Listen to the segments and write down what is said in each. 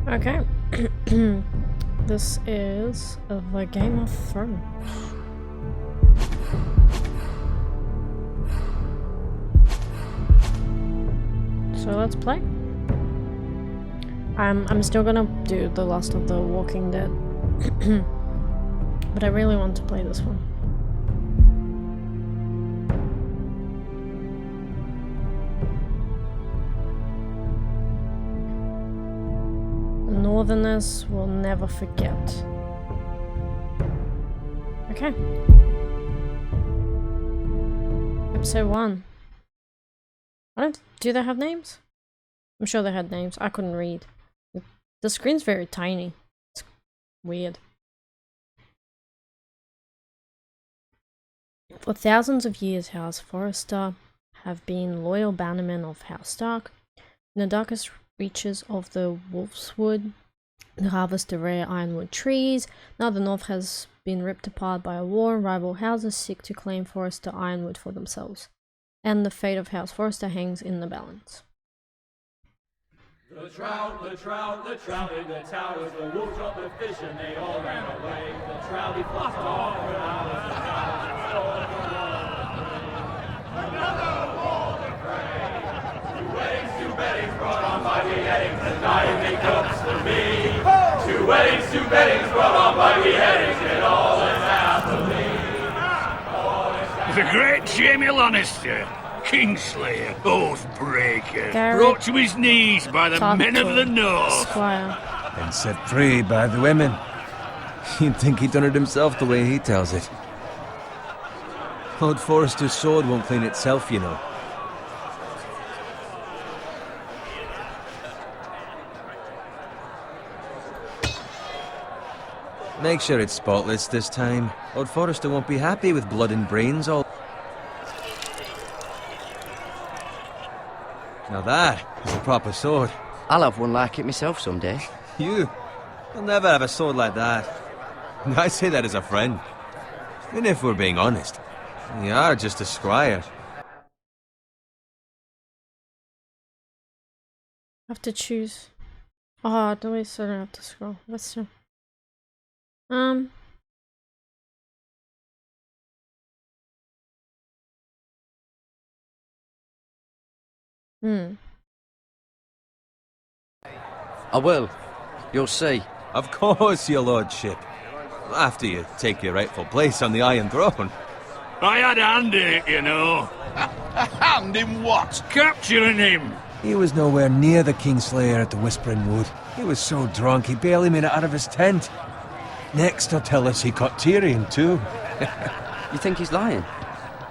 Okay. This is the Game of Thrones. So let's play. I'm still gonna do the Last of the Walking Dead. But I really want to play this one. Northerners will never forget. Okay. Episode 1. Do they have names? I'm sure they had names. I couldn't read. The screen's very tiny. It's weird. For thousands of years, House Forrester have been loyal bannermen of House Stark. In the darkest reaches of the Wolfswood, they harvest the rare ironwood trees. Now the North has been ripped apart by a war, and rival houses seek to claim Forrester ironwood for themselves. And the fate of House Forrester hangs in the balance. The trout in the towers, the wolves dropped the fish and they all ran away. The trouty flopped off when I was a child. Another war to pray. Two weddings brought on by beheadings, and dying cups for me. Two weddings brought on by beheadings, and all is happily. The great Jaime Lannister, Kingslayer, Oathbreaker, Garrett brought to his knees by the men of the North. Squire. And set free by the women. You'd think he'd done it himself the way he tells it. Lord Forrester's sword won't clean itself, you know. Make sure it's spotless this time. Lord Forrester won't be happy with blood and brains all... Now that is a proper sword. I'll have one like it myself someday. You'll never have a sword like that. I say that as a friend. And if we're being honest, you are just a squire. I have to choose. Oh, no, I still don't have to scroll. Let's see. I will. You'll see. Of course, your lordship. After you take your rightful place on the Iron Throne. I had a hand in it, you know. A hand in what? Capturing him. He was nowhere near the Kingslayer at the Whispering Wood. He was so drunk he barely made it out of his tent. Next, he'll tell us he caught Tyrion, too. You think he's lying?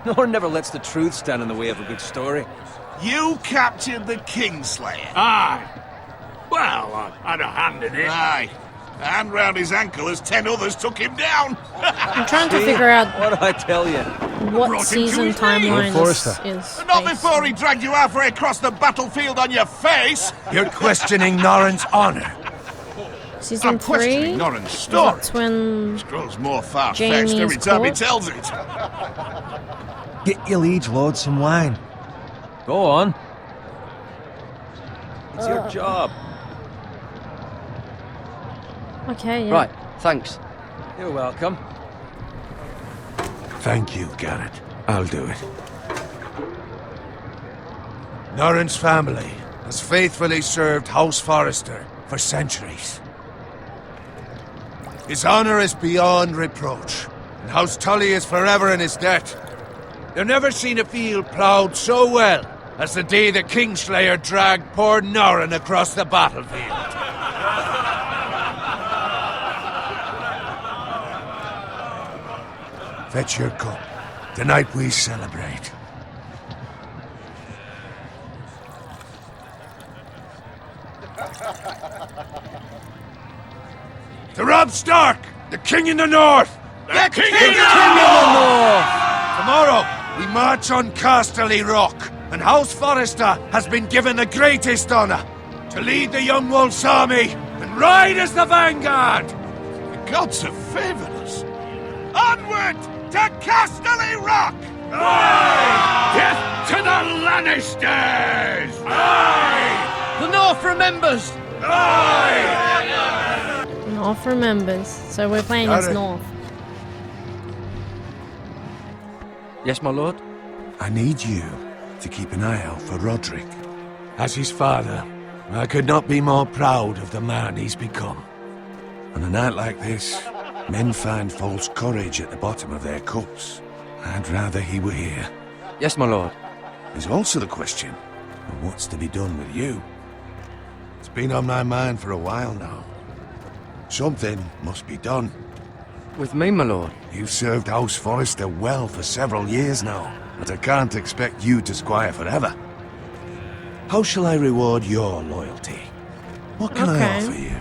Nor never lets the truth stand in the way of a good story. You captured the Kingslayer. Aye. Well, I had a hand in it. Aye. A hand round his ankle as 10 others took him down. I'm trying to figure out What did I tell you? what Brought him to season his timeline knees. this is. Not based before on. he dragged you halfway across the battlefield on your face. You're questioning Norrin's honor. Season I'm 3? questioning Norrin's story. That's when... It grows more far-fetched Jaime's every time he court? tells it. Get your liege lord some wine. Go on. It's your job. Okay, yeah. Right, thanks. You're welcome. Thank you, Garrett. I'll do it. Norrin's family has faithfully served House Forrester for centuries. His honor is beyond reproach, and House Tully is forever in his debt. They've never seen a field ploughed so well as the day the Kingslayer dragged poor Norrin across the battlefield. Fetch your cup. Tonight we celebrate. To Robb Stark, the King in the North! The King in of the North! Tomorrow, we march on Casterly Rock, and House Forrester has been given the greatest honour to lead the Young Wolf's army and ride as the vanguard! The gods have favoured us. Onward to Casterly Rock! Death to the Lannisters! The North remembers! North remembers. So we're playing Got as it. North. Yes, my lord? I need you to keep an eye out for Roderick. As his father, I could not be more proud of the man he's become. On a night like this, men find false courage at the bottom of their cups. I'd rather he were here. Yes, my lord. There's also the question of what's to be done with you. It's been on my mind for a while now. Something must be done. With me, my lord. You've served House Forrester well for several years now, but I can't expect you to squire forever. How shall I reward your loyalty? What can I Okay. offer you?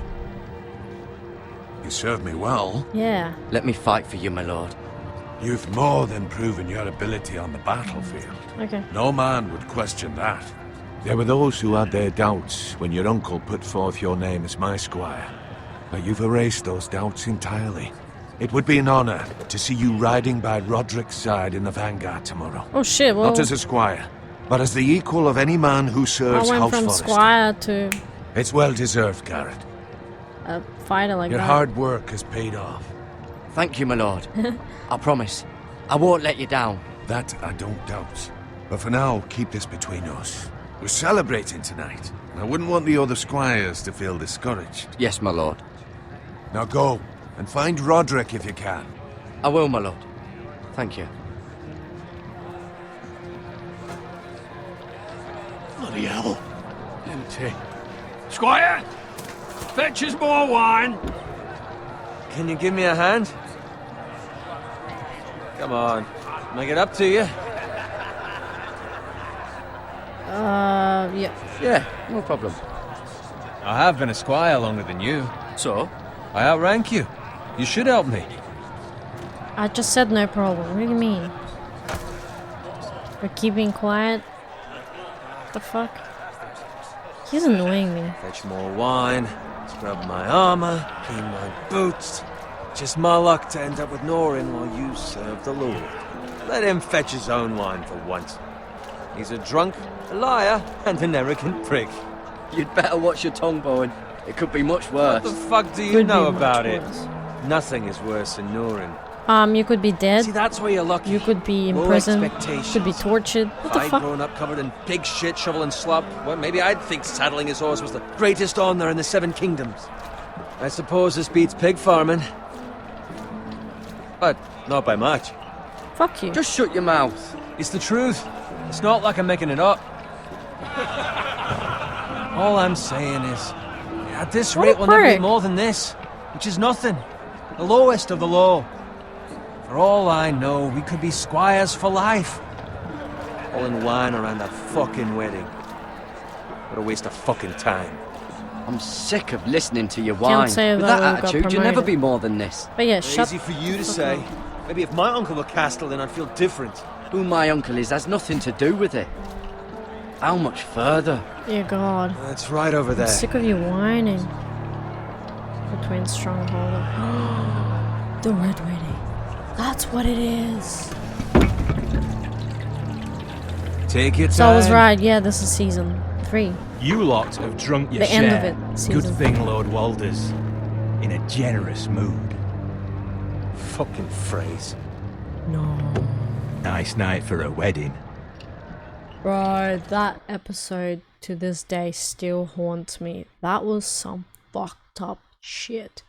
You served me well. Yeah. Let me fight for you, my lord. You've more than proven your ability on the battlefield. Okay. No man would question that. There were those who had their doubts when your uncle put forth your name as my squire. But you've erased those doubts entirely. It would be an honor to see you riding by Roderick's side in the vanguard tomorrow. Oh shit, well, Not as a squire, but as the equal of any man who I serves went House from Forrester. squire to It's well deserved, Garrett. a fighter like Your that. hard work has paid off. Thank you, my lord. I promise. I won't let you down. That I don't doubt. But for now, keep this between us. We're celebrating tonight, and I wouldn't want the other squires to feel discouraged. Yes, my lord. Now go, and find Roderick if you can. I will, my lord. Thank you. Bloody hell. Empty. Squire! Fetch us more wine! Can you give me a hand? Come on, make it up to you. Yeah. Yeah, no problem. I have been a squire longer than you. So? I outrank you. You should help me. I just said no problem. What do you mean? We're keeping quiet? What the fuck? He's annoying me. Fetch more wine, scrub my armor, clean my boots. Just my luck to end up with Norin while you serve the Lord. Let him fetch his own wine for once. He's a drunk, a liar, and an arrogant prick. You'd better watch your tongue, Bowen. It could be much What worse. the fuck do you Could know be much about it? worse. Nothing is worse than Norin. You could be dead. See, that's where you're lucky. You could be in Low prison. expectations. Could be tortured. What the If I'd fuck? grown up covered in pig shit, shoveling slop, well, maybe I'd think saddling his horse was the greatest honor in the Seven Kingdoms. I suppose this beats pig farming. But not by much. Fuck you. Just shut your mouth. It's the truth. It's not like I'm making it up. All I'm saying is, at this What a rate, we'll never be prick. more than this, which is nothing. The lowest of the low. For all I know, we could be squires for life. Pulling wine around a fucking wedding. What a waste of fucking time. I'm sick of listening to your whine. say With that that we got attitude, you'll never promoted. be more than this. But yeah, shut Easy for you to fuck say. up. Maybe if my uncle were Castellan, I'd feel different. Who my uncle is has nothing to do with it. How much further? Dear God. That's right over there. I'm sick of you whining. Between Stronghold. The Red Wedding. That's what it is. Take your time. So I was right. Yeah, this is season 3. You lot have drunk your The share. end of it, Good season. thing Lord Walder's in a generous mood. Fucking phrase. No. Nice night for a wedding. Bro, that episode to this day still haunts me. That was some fucked up shit.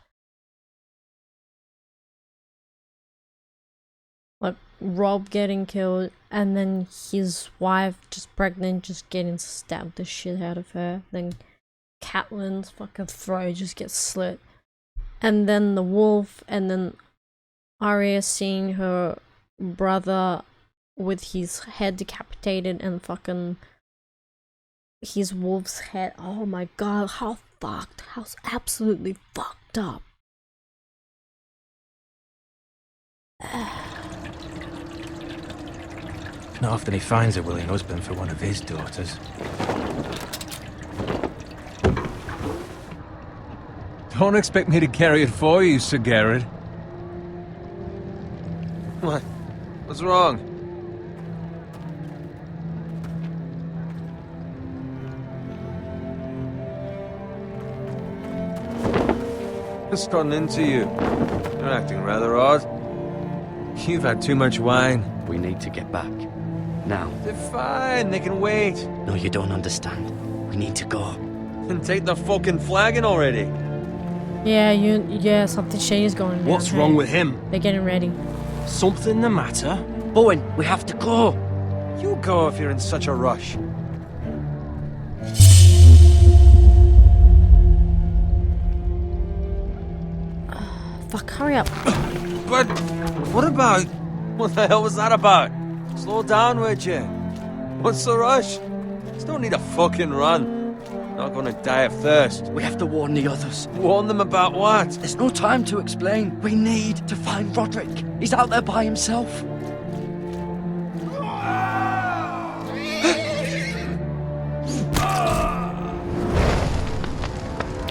Like, Robb getting killed, and then his wife, just pregnant, just getting stabbed the shit out of her. Then Catelyn's fucking throat just gets slit. And then the wolf, and then Arya seeing her brother with his head decapitated and fucking his wolf's head. Oh my god, how fucked. House absolutely fucked up. Not often he finds a willing husband for one of his daughters. Don't expect me to carry it for you, Sir Garrett. What? What's wrong? Just gotten into you. You're acting rather odd. You've had too much wine. We need to get back. Now. They're fine, they can wait. No, you don't understand. We need to go. And take the fucking flagon already. Yeah, something shady's going on. What's wrong with him? They're getting ready. Something the matter? Bowen, we have to go. You go if you're in such a rush. Fuck, hurry up. But what about... What the hell was that about? Slow down, would you? What's the rush? There's no need to fucking run. Not gonna die of thirst. We have to warn the others. Warn them about what? There's no time to explain. We need to find Roderick. He's out there by himself.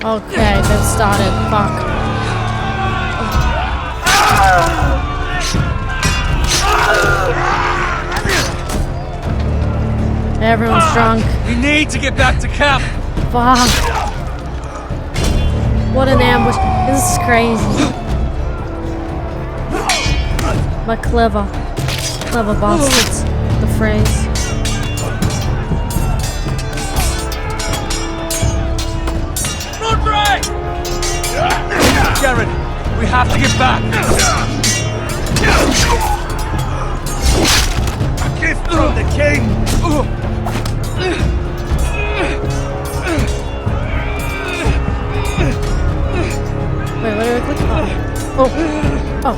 Okay, they've started. Fuck. Everyone's drunk. We need to get back to camp. Fuck. What an ambush. This is crazy. But clever. Clever bastards. The phrase. Roderick! Garrett, we have to get back. A gift from the king! Wait, what do I click? Oh.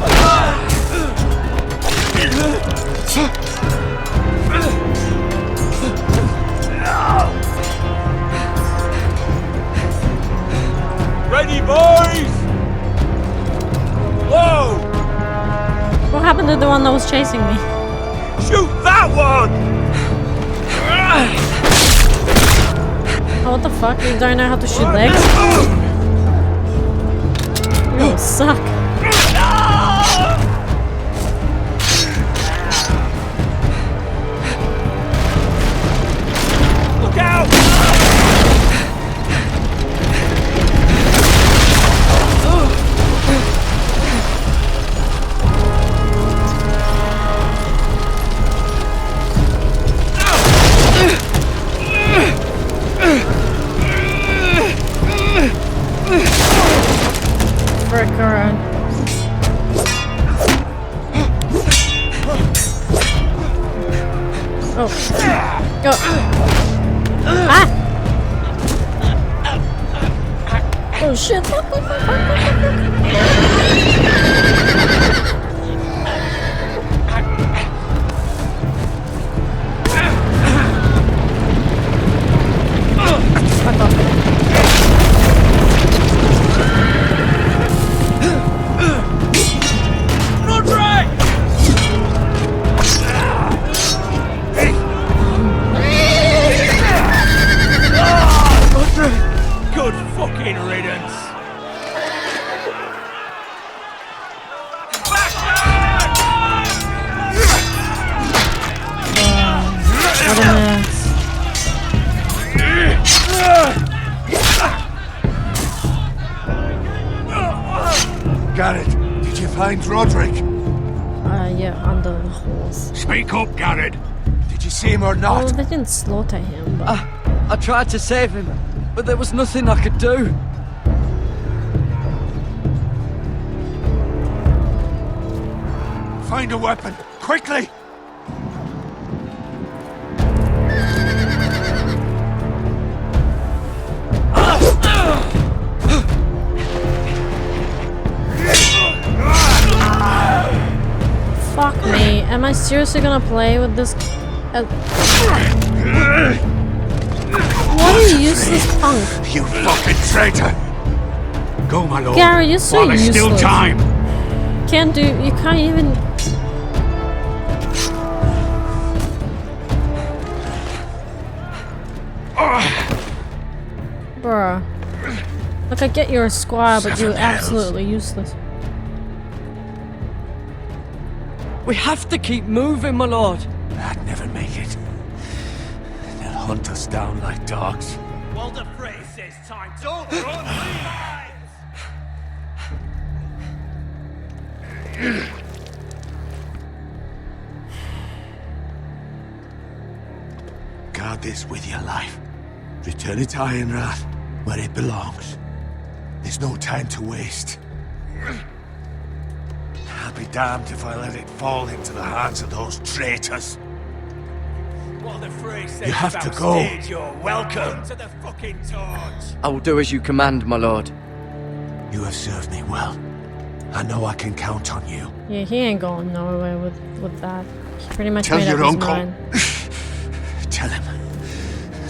Ready, boys! Whoa! What happened to the one that was chasing me? Shoot that one! Oh, what the fuck? You don't know how to shoot legs? You suck. Look out! Frick around. Oh. Go. Ah! Oh shit. Fuck, fuck, fuck, fuck, fuck, fuck. Fuck off. Good fucking riddance. What a mess. Garrett, did you find Roderick? Yeah, under the horse. Speak up, Garrett. Did you see him or Well, not? they didn't slaughter him, but... I tried to save him, but there was nothing I could do. Find a weapon, quickly! Fuck me. Am I seriously gonna play with this? What a useless punk. You fucking traitor! Go, my lord. Gary, you're so while there's still useless. time. You can't even... Bruh. Look, I get you're a squire, but you're absolutely useless. We have to keep moving, my lord. I'd never make it. They'll hunt us down like dogs. Walder Frey says time. Don't run, Guard this with your life. Return it to Ironrath, where it belongs. There's no time to waste. I'll be damned if I let it fall into the hands of those traitors. Walder Frey says You have to go. You're welcome to the fucking torch. I will do as you command, my lord. You have served me well. I know I can count on you. Yeah, he ain't going nowhere with that. He pretty much Tell made up your his uncle. mind. Tell him.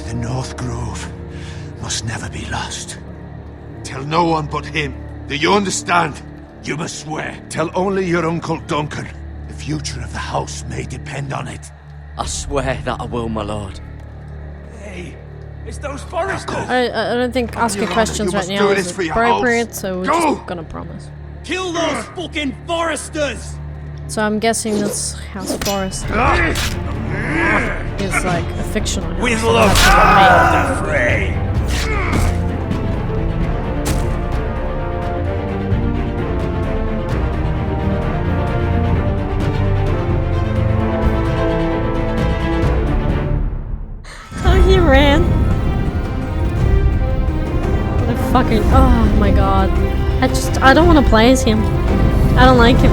The North Grove must never be lost. Tell no one but him. Do you understand? You must swear. Tell only your Uncle Duncan. The future of the house may depend on it. I swear that I will, my lord. Hey, it's those foresters. I don't think asking Your Honor, questions you right must now do is this for your appropriate, house. so we're Go! just gonna promise. Kill those fucking foresters. So I'm guessing this House Forest is like a fictional house. With so love, that's what Walder Frey. Oh, he ran. What a fucking... Oh my god. I don't want to play as him. I don't like him.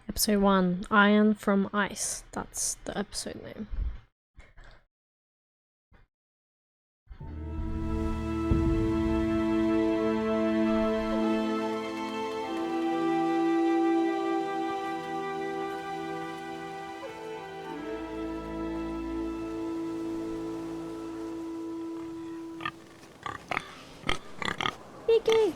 Episode 1, Iron from Ice. That's the episode name. Yay!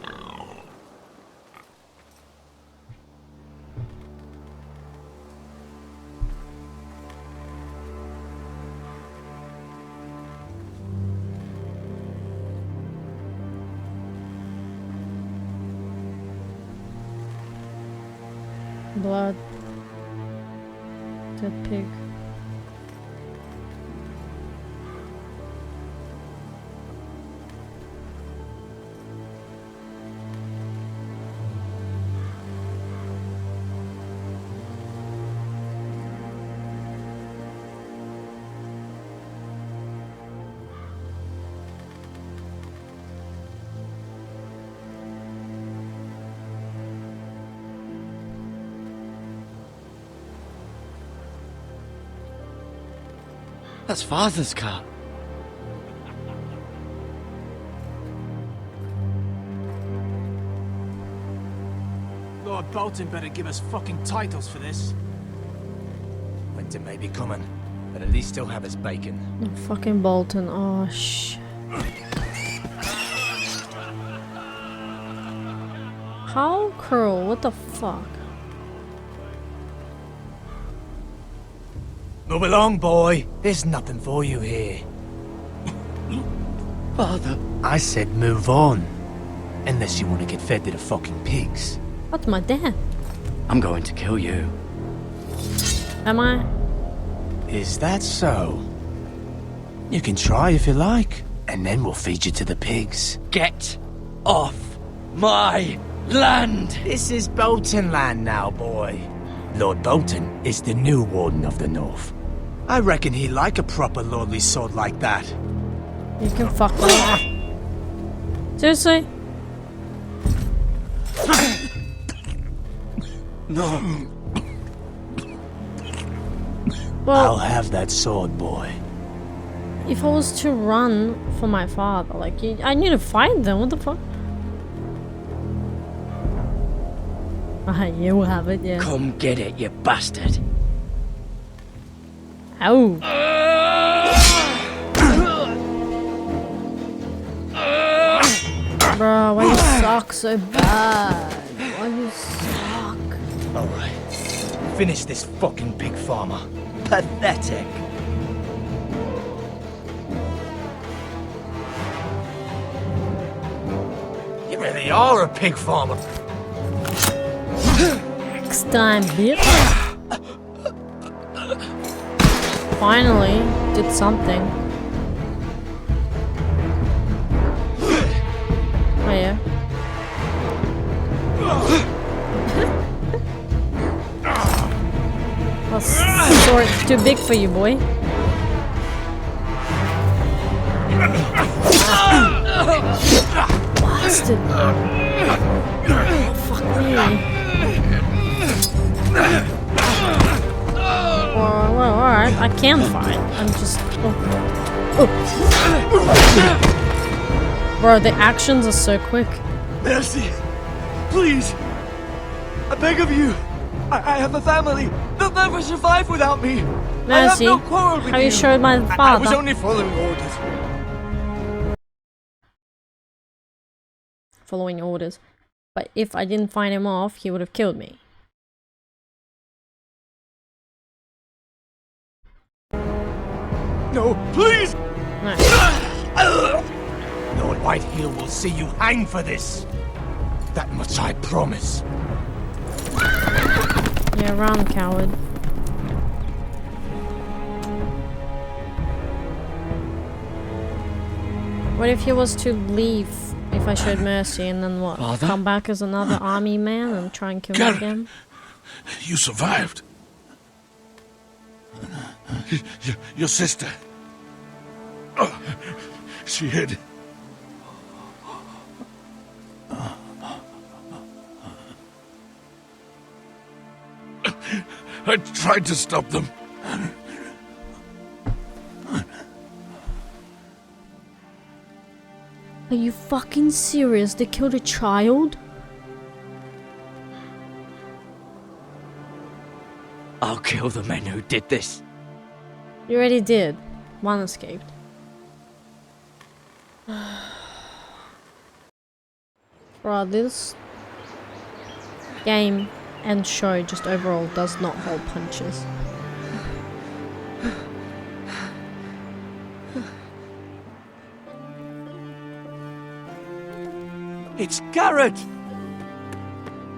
Blood. Dead pig. That's Father's car. Lord Bolton better give us fucking titles for this. Winter may be coming, but at least he'll have his bacon. Oh, fucking Bolton. Oh, shh. How cruel. What the fuck? Move along, boy. There's nothing for you here. Father. I said move on. Unless you want to get fed to the fucking pigs. What's my dad? I'm going to kill you. Am I? Is that so? You can try if you like, and then we'll feed you to the pigs. Get off my land! This is Bolton land now, boy. Lord Bolton is the new Warden of the North. I reckon he'd like a proper lordly sword like that. You can fuck me. Seriously? No. Well, I'll have that sword, boy. if I was to run for my father, like, I need to fight them. What the fuck? You will have it, yeah. Come get it, you bastard. Ow. Bro, why you suck so bad? Why you suck? Alright. Finish this fucking pig farmer. Pathetic. You really are a pig farmer. Next time, bitch. Finally, did something. Oh yeah. Well, sword's too big for you, boy. Bastard. Oh, fuck me. Well, alright, I can fight. I'm just... Oh. Bro, the actions are so quick. Mercy, please. I beg of you. I have a family. They'll never survive without me. Mercy, I have no quarrel with have you showed my I was father? only following orders. Following orders. But if I didn't find him off, he would have killed me. No, please! No. Lord Whitehill will see you hang for this. That much I promise. Yeah, run, coward. What if he was to leave if I showed mercy and then what? Father? Come back as another army man and try and kill me Garrett. again? You survived. Your sister. Oh, she hid. I tried to stop them. Are you fucking serious? They killed a child? I'll kill the men who did this. You already did. One escaped. Bro, this game and show just overall does not hold punches. It's Garrett!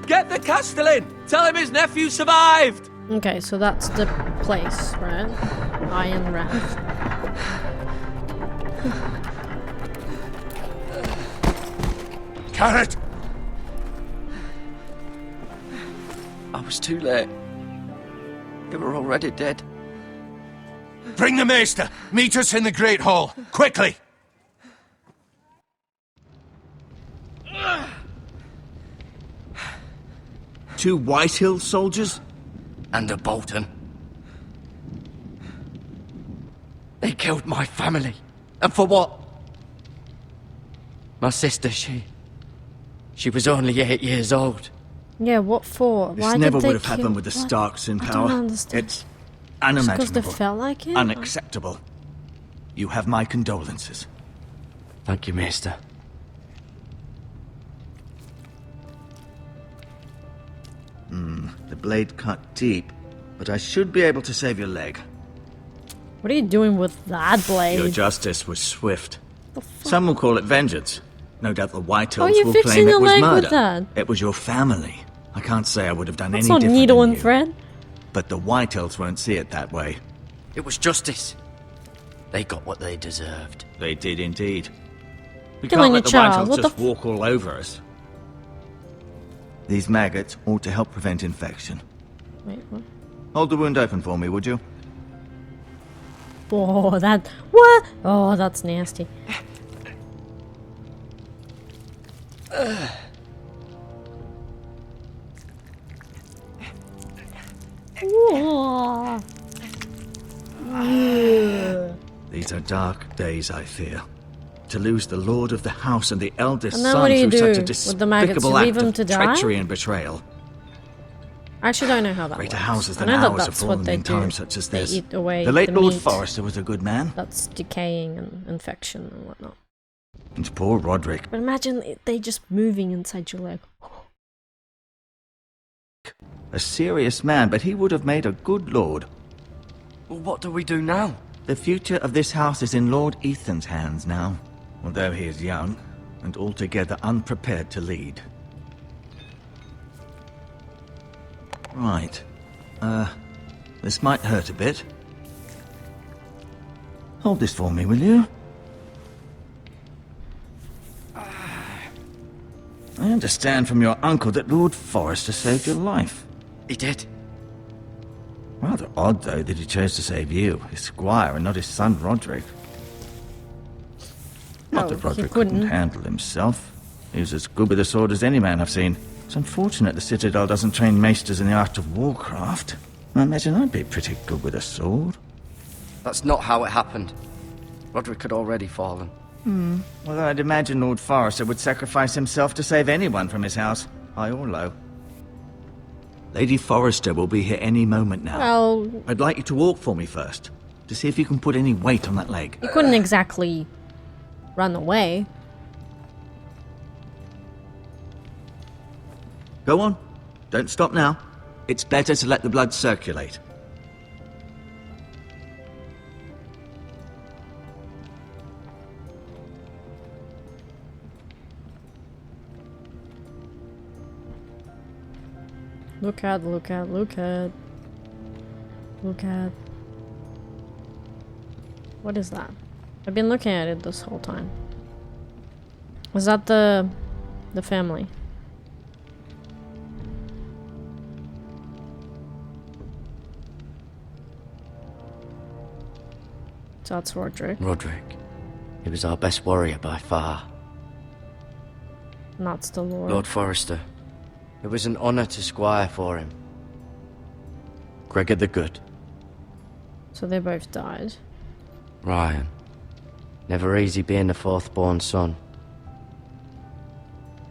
Get the Castellan! Tell him his nephew survived! Okay, so that's the place, right? Iron Raft. Garrett! I was too late. They were already dead. Bring the maester! Meet us in the Great Hall! Quickly! Two Whitehill soldiers? And a Bolton. They killed my family. And for what? My sister, she was only 8 years old. Yeah, what for? This Why never did they would have kill- happened with the What? Starks in I power. don't understand. It's Because unimaginable. they felt like it? Unacceptable. You have my condolences. Thank you, Maester. The blade cut deep, but I should be able to save your leg. What are you doing with that blade? Your justice was swift. The fuck? Some will call it vengeance. No doubt the White How are Elves you will fixing claim it your was leg with murder. that? It was your family. I can't say I would have done That's any not different needle than and you. thread. But the White Elves won't see it that way. It was justice. They got what they deserved. They did indeed. We Killing can't let a the White child, Elves what the just walk all over us. These maggots ought to help prevent infection. Wait, what? Hold the wound open for me, would you? Oh, that... What? Oh, that's nasty. These are dark days, I fear. To lose the lord of the house and the eldest And then son what do you through such a do with the maggots? despicable You leave act them of to die? treachery and betrayal. I actually don't know how that Greater works. houses I than know that ours have that's what fallen they in do. times such as They this. eat away The late the Lord meat Forrester was a good man. that's decaying and infection and whatnot. And poor Roderick. But imagine they just moving inside your leg. A serious man, but he would have made a good lord. Well, what do we do now? The future of this house is in Lord Ethan's hands now, although he is young and altogether unprepared to lead. Right. This might hurt a bit. Hold this for me, will you? I understand from your uncle that Lord Forrester saved your life. He did. Rather odd, though, that he chose to save you, his squire, and not his son Roderick. Not that Roderick couldn't handle himself. He was as good with a sword as any man I've seen. It's unfortunate the Citadel doesn't train maesters in the art of warcraft. I imagine I'd be pretty good with a sword. That's not how it happened. Roderick had already fallen. Well, I'd imagine Lord Forrester would sacrifice himself to save anyone from his house, high or low. Lady Forrester will be here any moment now. Well, I'd like you to walk for me first, to see if you can put any weight on that leg. you couldn't exactly run away. Go on. Don't stop now. It's better to let the blood circulate. Look at. What is that? I've been looking at it this whole time. Is that the family? So that's Roderick. Roderick. He was our best warrior by far. And that's the Lord. Lord Forrester. It was an honor to squire for him. Gregor the Good. So they both died. Ryan. Never easy being the fourth-born son.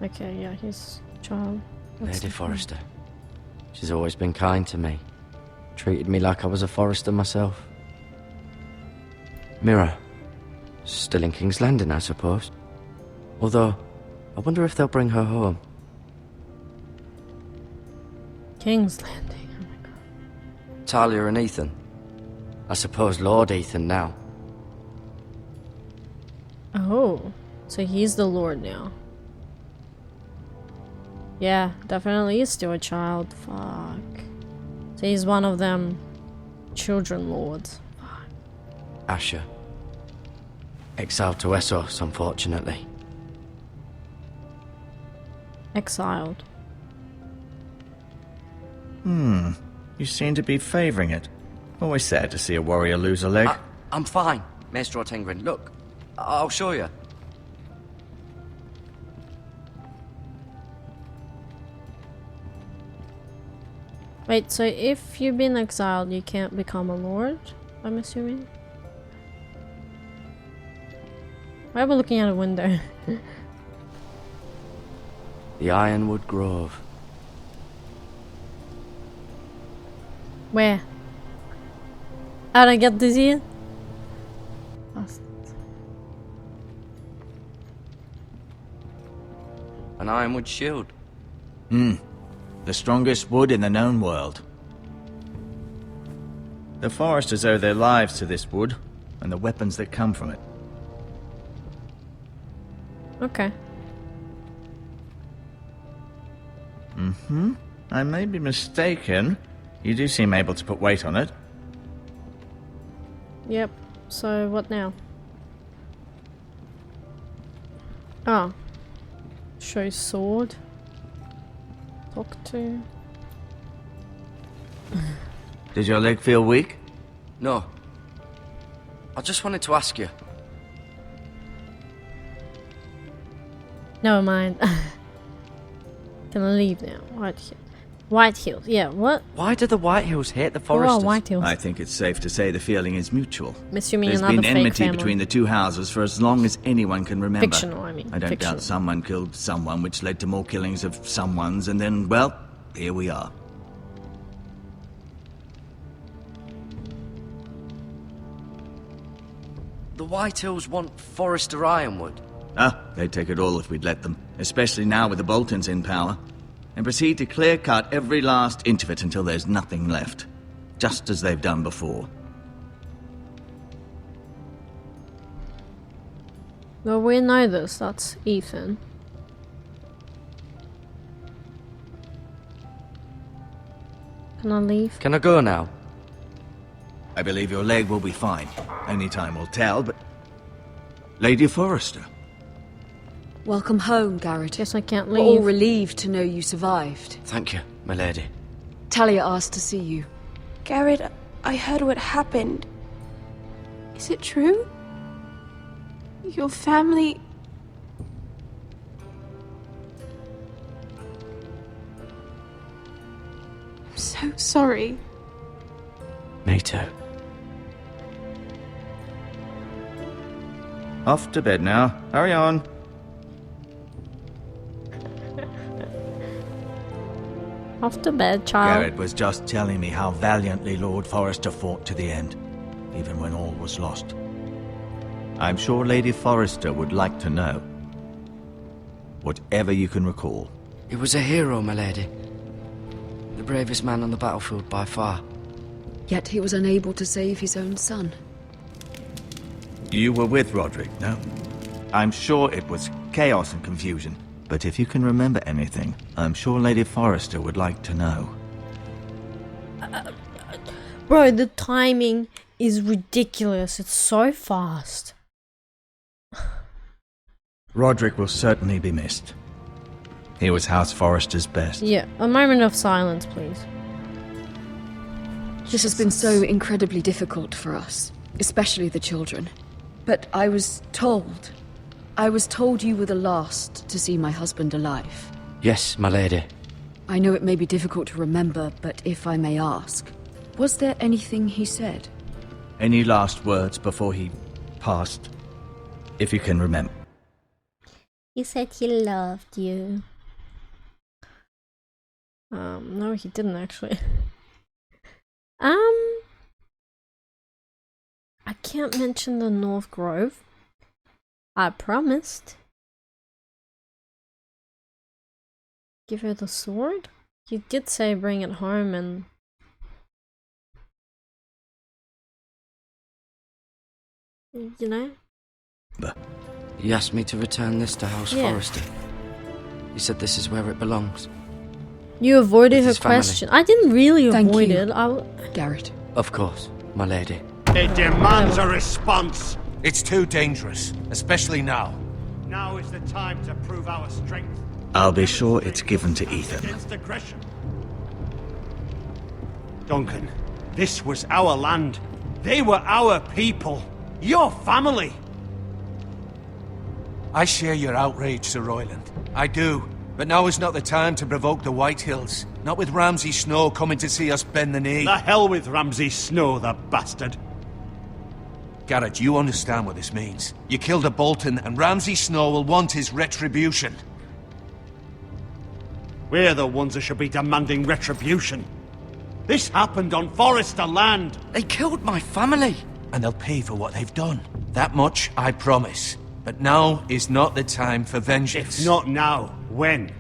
Okay, yeah, he's a child. That's Lady the Forrester. She's always been kind to me. Treated me like I was a Forrester myself. Mira. Still in King's Landing, I suppose. Although, I wonder if they'll bring her home. King's Landing, oh my god. Talia and Ethan. I suppose Lord Ethan now. Oh, so he's the Lord now. Yeah, definitely is still a child. Fuck. So he's one of them children lords. Fuck. Asher. Exiled to Essos, unfortunately. Exiled. You seem to be favouring it. Always sad to see a warrior lose a leg. I'm fine, Maester Ortengrin. Look, I'll show you. Wait, so if you've been exiled, you can't become a lord? I'm assuming? Why are we looking out a window? The Ironwood Grove. Where? I don't get this here. An Ironwood shield. The strongest wood in the known world. The Foresters owe their lives to this wood, and the weapons that come from it. Okay. Mm-hmm. I may be mistaken. You do seem able to put weight on it. Yep. So what now? Oh. Show sword. Talk to. Did your leg feel weak? No. I just wanted to ask you. Never mind. Can I leave now? White Hills. Yeah, what? Why do the White Hills hate the Oh, Foresters? White Hills. I think it's safe to say the feeling is mutual. Assuming There's another been fake enmity family. between the two houses for as long as anyone can remember. Fictional, I mean. I don't Fictional. doubt someone killed someone, which led to more killings of someone's, and then, well, here we are. The White Hills want Forrester Ironwood. Ah, they'd take it all if we'd let them, especially now with the Boltons in power, and proceed to clear-cut every last inch of it until there's nothing left, just as they've done before. Well, we know this. That's Ethan. Can I leave? Can I go now? I believe your leg will be fine. Only time will tell, but... Lady Forrester. Welcome home, Garrett. Guess I can't We're all leave. relieved to know you survived. Thank you, my lady. Talia asked to see you. Garrett, I heard what happened. Is it true? Your family... I'm so sorry. Me too. Off to bed now. Hurry on. Off to bed, child. Garrett was just telling me how valiantly Lord Forrester fought to the end, even when all was lost. I'm sure Lady Forrester would like to know. Whatever you can recall. He was a hero, my lady. The bravest man on the battlefield by far. Yet he was unable to save his own son. You were with Roderick, no? I'm sure it was chaos and confusion. But if you can remember anything, I'm sure Lady Forrester would like to know. Bro, the timing is ridiculous. It's so fast. Roderick will certainly be missed. He was House Forrester's best. Yeah, a moment of silence, please. This has been so incredibly difficult for us, especially the children. But I was told you were the last to see my husband alive. Yes, my lady. I know it may be difficult to remember, but if I may ask, was there anything he said? Any last words before he passed? If you can remember. He said he loved you. No, he didn't actually. I can't mention the North Grove. I promised. Give her the sword? You did say bring it home and... You know? He asked me to return this to House Yeah. Forrester. He said this is where it belongs. You avoided With her his family. question. I didn't really Thank avoid you. it. Garrett. Of course, my lady. It demands a response. It's too dangerous, especially now. Now is the time to prove our strength. I'll be sure it's given to Ethan. Against aggression. Duncan, this was our land. They were our people. Your family. I share your outrage, Sir Royland. I do. But now is not the time to provoke the White Hills. Not with Ramsay Snow coming to see us bend the knee. The hell with Ramsay Snow, the bastard. Garrett, you understand what this means. You killed a Bolton, and Ramsay Snow will want his retribution. We're the ones that should be demanding retribution. This happened on Forrester land. They killed my family. And they'll pay for what they've done. That much, I promise. But now is not the time for vengeance. If not now, when?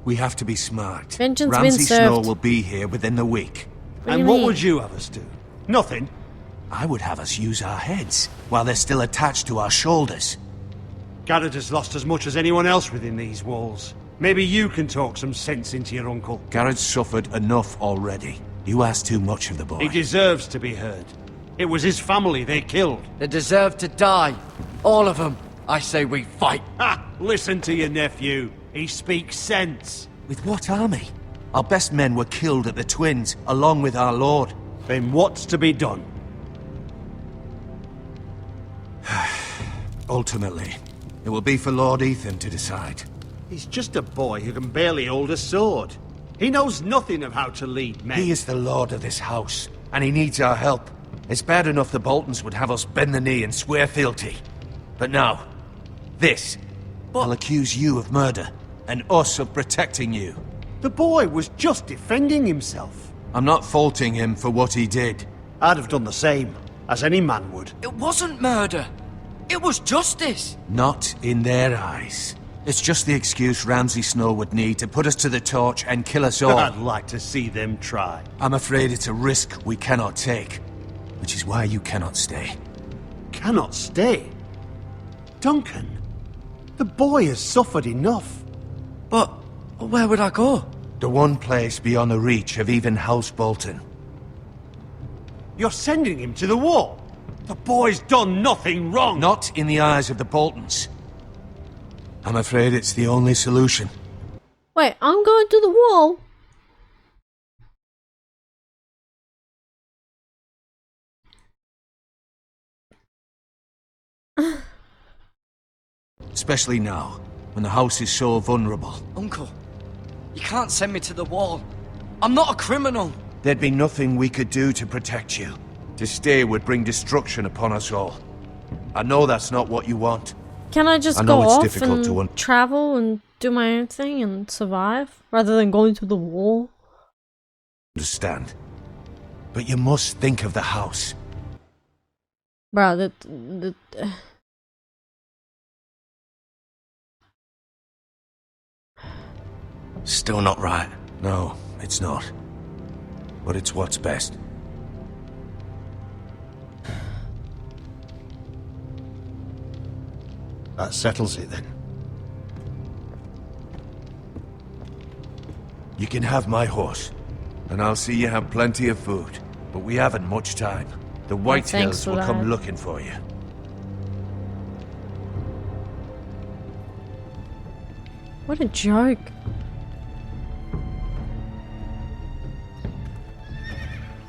We have to be smart. Vengeance been Ramsay Snow served. will be here within the week. And what would you have us do? Nothing. I would have us use our heads, while they're still attached to our shoulders. Garrett has lost as much as anyone else within these walls. Maybe you can talk some sense into your uncle. Garrett's suffered enough already. You ask too much of the boy. He deserves to be heard. It was his family they killed. They deserve to die. All of them. I say we fight. Ha! Listen to your nephew. He speaks sense. With what army? Our best men were killed at the Twins, along with our lord. Then what's to be done? Ultimately, it will be for Lord Ethan to decide. He's just a boy who can barely hold a sword. He knows nothing of how to lead men. He is the lord of this house, and he needs our help. It's bad enough the Boltons would have us bend the knee and swear fealty. But now, this. I'll accuse you of murder, and us of protecting you. The boy was just defending himself. I'm not faulting him for what he did. I'd have done the same, as any man would. It wasn't murder. It was justice. Not in their eyes. It's just the excuse Ramsay Snow would need to put us to the torch and kill us all. I'd like to see them try. I'm afraid it's a risk we cannot take, which is why you cannot stay. Cannot stay? Duncan, the boy has suffered enough. But where would I go? The one place beyond the reach of even House Bolton. You're sending him to the war? The boy's done nothing wrong. Not in the eyes of the Boltons. I'm afraid it's the only solution. Wait, I'm going to the wall. Especially now, when the house is so vulnerable. Uncle, you can't send me to the wall. I'm not a criminal. There'd be nothing we could do to protect you. To stay would bring destruction upon us all. I know that's not what you want. Can I just go off and travel and do my own thing and survive, rather than going to the wall? Understand. But you must think of the house. Bro, Still not right. No, it's not. But it's what's best. That settles it then. You can have my horse, and I'll see you have plenty of food. But we haven't much time. The Whitehills will come looking for you. What a joke.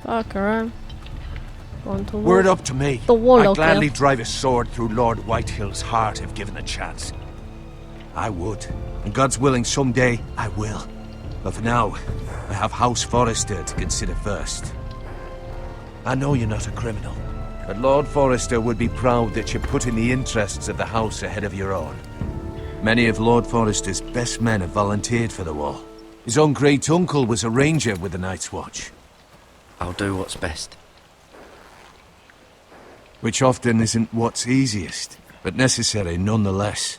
Fuck, alright. Were it up to me, I'd I'd gladly drive a sword through Lord Whitehill's heart if given the chance. I would. And God's willing, someday I will. But for now, I have House Forrester to consider first. I know you're not a criminal, but Lord Forrester would be proud that you're putting the interests of the house ahead of your own. Many of Lord Forrester's best men have volunteered for the war. His own great-uncle was a ranger with the Night's Watch. I'll do what's best. Which often isn't what's easiest, but necessary nonetheless.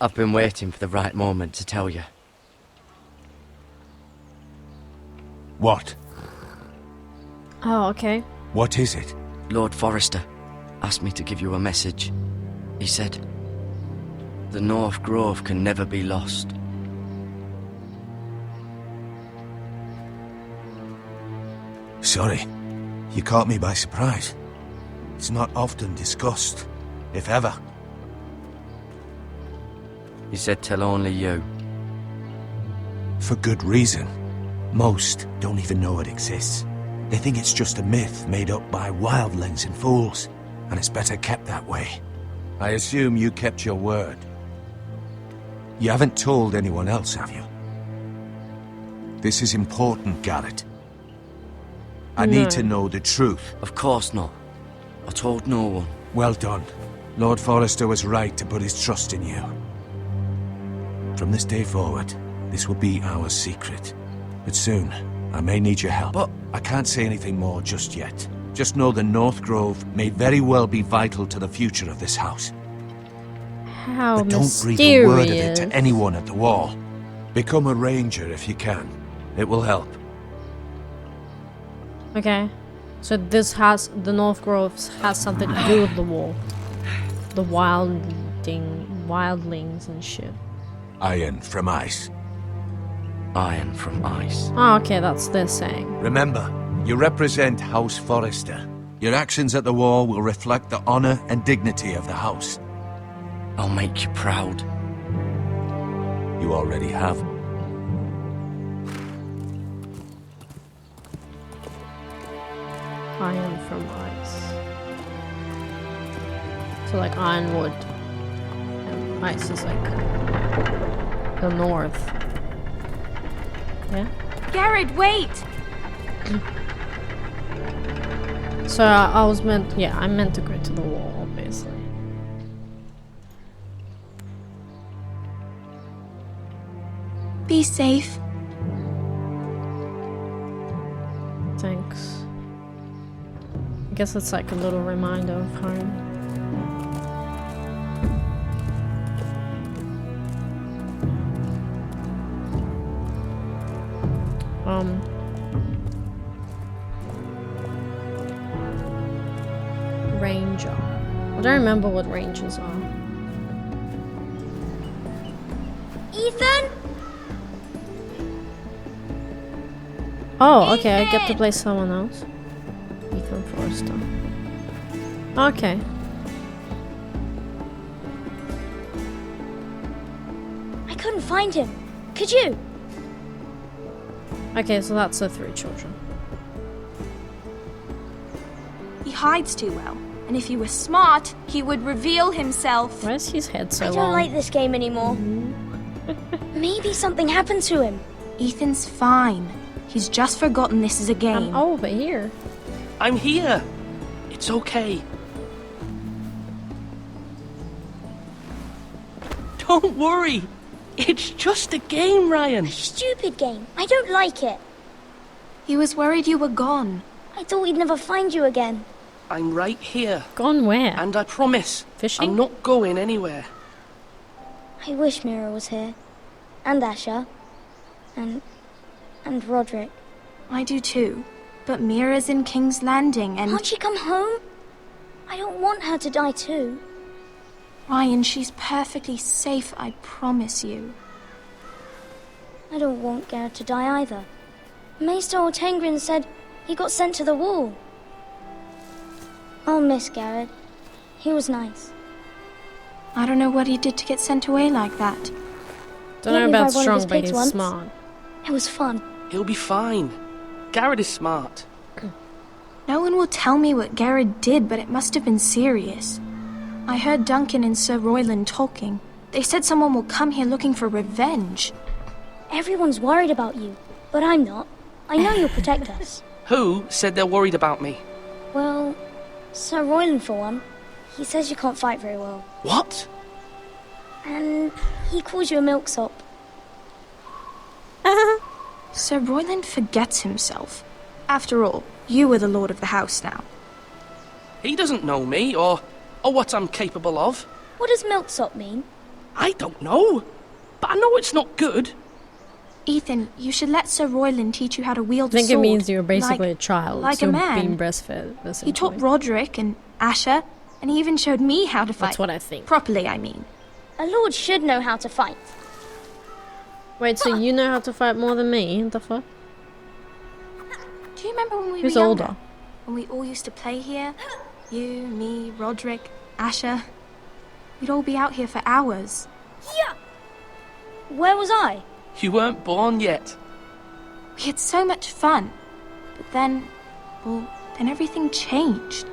I've been waiting for the right moment to tell you. What? Oh, okay. What is it? Lord Forrester asked me to give you a message. He said, the North Grove can never be lost. Sorry, you caught me by surprise. It's not often discussed, if ever. He said tell only you. For good reason. Most don't even know it exists. They think it's just a myth made up by wildlings and fools, and it's better kept that way. I assume you kept your word. You haven't told anyone else, have you? This is important, Garrett. I need to know the truth. Of course not. I told no one. Well done. Lord Forrester was right to put his trust in you. From this day forward, this will be our secret. But soon, I may need your help. But I can't say anything more just yet. Just know the North Grove may very well be vital to the future of this house. How but don't mysterious. breathe a word of it to anyone at the wall. Become a ranger if you can. It will help. Okay. So the North Grove has something to do with the wall. The wildling wildlings and shit. Iron from ice. Iron from ice. Oh, okay, that's their saying. Remember, you represent House Forrester. Your actions at the war will reflect the honor and dignity of the house. I'll make you proud. You already have. Iron from ice. So like ironwood. And ice is like the north. Yeah? Garrett, wait! So I was meant, yeah, I meant to go to the wall, obviously. Be safe. Thanks. I guess it's like a little reminder of home. Ranger. I don't remember what rangers are. Ethan? Oh, okay, I get to play someone else. Ethan Forrester. Okay. I couldn't find him. Could you? Okay, so that's the 3 children. He hides too well. And if he were smart, he would reveal himself. Why is his head so I long? don't like this game anymore. Maybe something happened to him. Ethan's fine. He's just forgotten this is a game. I'm over here. I'm here. It's okay. Don't worry. It's just a game, Ryan. A stupid game. I don't like it. He was worried you were gone. I thought we'd never find you again. I'm right here. Gone where? And I promise, Fishing? I'm not going anywhere. I wish Mira was here. And Asher. And Roderick. I do too. But Mira's in King's Landing and... Can't she come home? I don't want her to die too. Ryan, she's perfectly safe, I promise you. I don't want Garrett to die either. Maester Ortengrin said he got sent to the wall. I'll miss Garrett. He was nice. I don't know what he did to get sent away like that. Don't know about strong, but he's smart. It was fun. He'll be fine. Garrett is smart. No one will tell me what Garrett did, but it must have been serious. I heard Duncan and Sir Royland talking. They said someone will come here looking for revenge. Everyone's worried about you, but I'm not. I know you'll protect us. Who said they're worried about me? Well, Sir Royland for one. He says you can't fight very well. What? And he calls you a milksop. Sir Royland forgets himself. After all, you are the lord of the house now. He doesn't know me, or what I'm capable of. What does milksop mean? I don't know, but I know it's not good. Ethan, you should let Sir Royland teach you how to wield a I think sword. it means you're basically a child. Like so a man. being breastfed. He taught Roderick and Asher, and he even showed me how to fight. That's what I think. Properly, I mean. A lord should know how to fight. Wait, so you know how to fight more than me? What the fuck? Do you remember when we Who's were younger? older? When we all used to play here? You, me, Roderick, Asher. We'd all be out here for hours. Yeah. Where was I? You weren't born yet. We had so much fun. But then everything changed.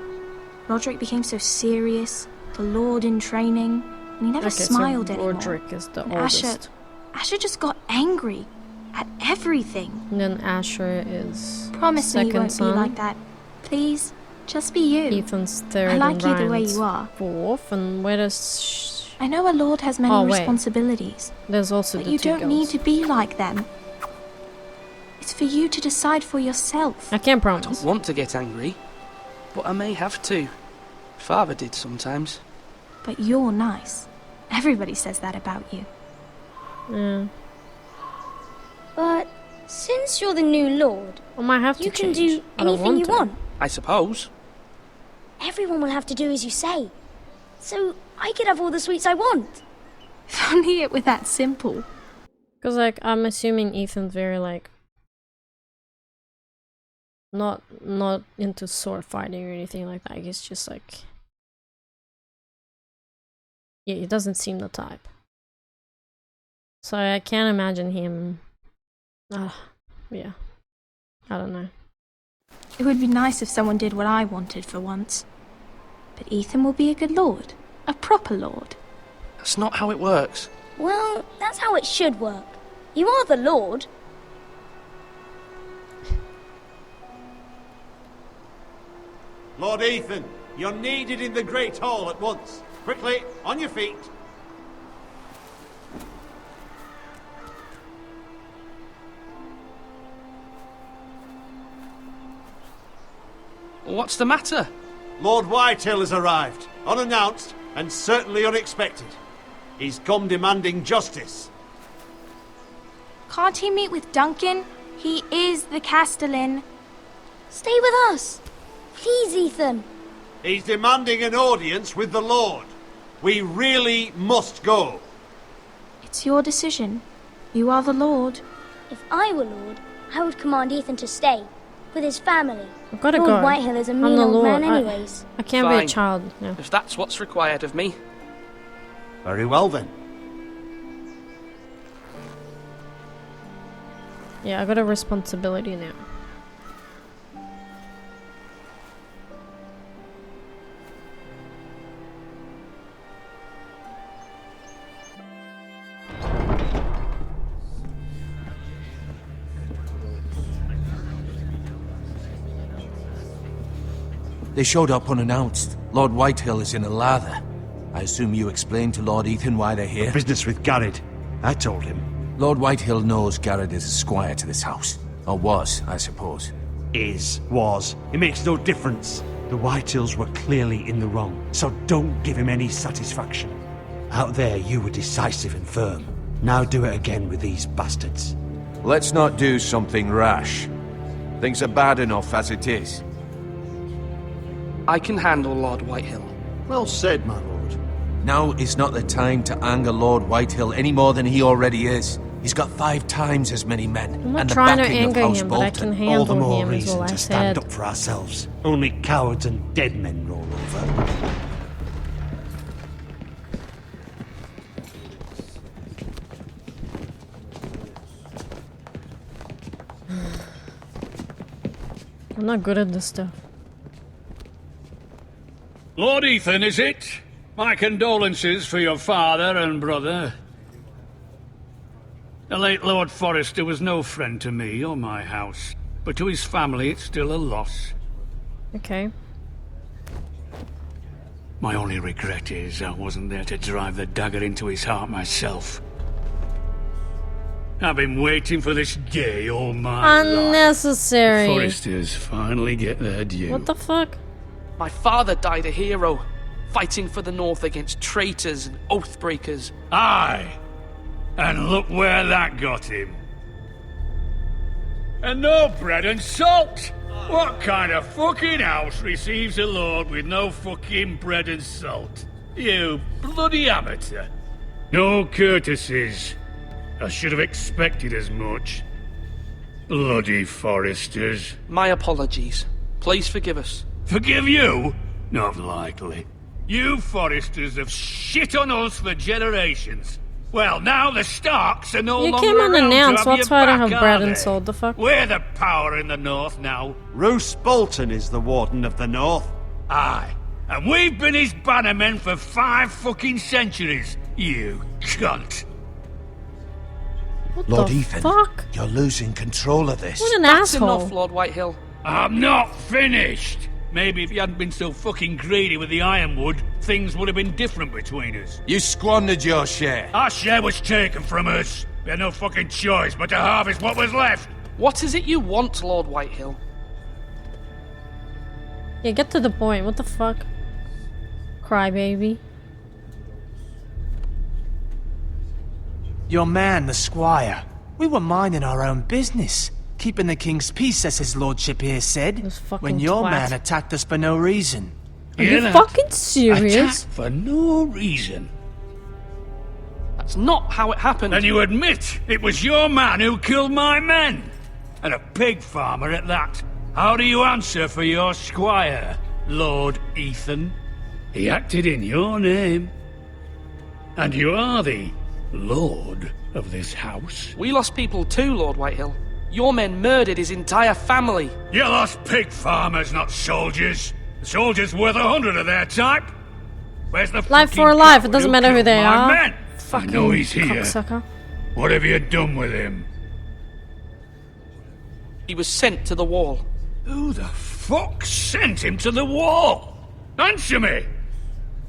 Roderick became so serious, the Lord in training, and he never smiled anymore. Roderick is the and oldest. Asher just got angry at everything. And then Asher is Promise me you second won't son. be like that. Please, just be you. Ethan's third I like and you the way Ryan's you are. fourth. And where does... I know a lord has many Oh, wait. responsibilities. There's also But the you two don't girls. need to be like them. It's for you to decide for yourself. I can't I promise. don't want to get angry, but I may have to. Father did sometimes. But you're nice. Everybody says that about you. Yeah. But since you're the new lord, I might have to you can change. do I don't anything you to. want. I suppose. Everyone will have to do as you say. So I could have all the sweets I want. If only it were that simple. Because, like, I'm assuming Ethan's very, like, not into sword fighting or anything like that. He's just, like... Yeah, he doesn't seem the type. So I can't imagine him... yeah. I don't know. It would be nice if someone did what I wanted for once. But Ethan will be a good lord. A proper lord. That's not how it works. Well, that's how it should work. You are the lord. Lord Ethan, you're needed in the Great Hall at once. Quickly, on your feet. What's the matter? Lord Whitehill has arrived, unannounced and certainly unexpected. He's come demanding justice. Can't he meet with Duncan? He is the Castellan. Stay with us. Please, Ethan. He's demanding an audience with the Lord. We really must go. It's your decision. You are the Lord. If I were Lord, I would command Ethan to stay. With his family. I've gotta Lord go. Whitehill is a I'm mean the old Lord. man anyways. I can't Fine. be a child now. If that's what's required of me. Very well then. Yeah, I got a responsibility now. They showed up unannounced. Lord Whitehill is in a lather. I assume you explained to Lord Ethan why they're here? Business with Garrett. I told him. Lord Whitehill knows Garrett is a squire to this house. Or was, I suppose. Was. It makes no difference. The Whitehills were clearly in the wrong, so don't give him any satisfaction. Out there, you were decisive and firm. Now do it again with these bastards. Let's not do something rash. Things are bad enough as it is. I can handle Lord Whitehill. Well said, my lord. Now is not the time to anger Lord Whitehill any more than he already is. He's got 5 times as many men. I'm not and the trying to backing of anger House him, but I Bolton. can handle All the more him, is reason all I to stand said. up for ourselves. Only cowards and dead men roll over. I'm not good at this stuff. Lord Ethan, is it? My condolences for your father and brother. The late Lord Forrester was no friend to me or my house, but to his family it's still a loss. Okay. My only regret is I wasn't there to drive the dagger into his heart myself. I've been waiting for this day all my life. Unnecessary. The Forresters finally get their due. What the fuck? My father died a hero, fighting for the North against traitors and oathbreakers. Aye! And look where that got him. And no bread and salt! What kind of fucking house receives a lord with no fucking bread and salt? You bloody amateur. No courtesies. I should have expected as much. Bloody Forresters. My apologies. Please forgive us. Forgive you? Not likely. You Forresters have shit on us for generations. Well, now the Starks are no You longer came around unannounced, to have that's your why I don't back, have bread are and they? salt, the fuck? We're the power in the North now. Roose Bolton is the Warden of the North. Aye. And we've been his bannermen for 5 fucking centuries, you cunt. What Lord the Ethan, fuck? you're losing control of this. What an That's asshole. enough, Lord Whitehill. I'm not finished. Maybe if you hadn't been so fucking greedy with the ironwood, things would have been different between us. You squandered your share. Our share was taken from us. We had no fucking choice but to harvest what was left. What is it you want, Lord Whitehill? Yeah, get to the point. What the fuck? Crybaby. Your man, the squire. We were minding our own business. Keeping the king's peace, as his lordship here said. When your twat. man attacked us for no reason. Are you fucking serious? Attack for no reason. It's not how it happened. And you admit it was your man who killed my men? And a pig farmer at that. How do you answer for your squire, Lord Ethan? He acted in your name. And you are the lord of this house. We lost people too, Lord Whitehill. Your men murdered his entire family. You lost pig farmers, not soldiers. The soldiers worth 100 of their type. Where's the life for life? It doesn't matter who they my are. Men? Fucking I know he's here. cocksucker. What have you done with him? He was sent to the wall. Who the fuck sent him to the wall? Answer me!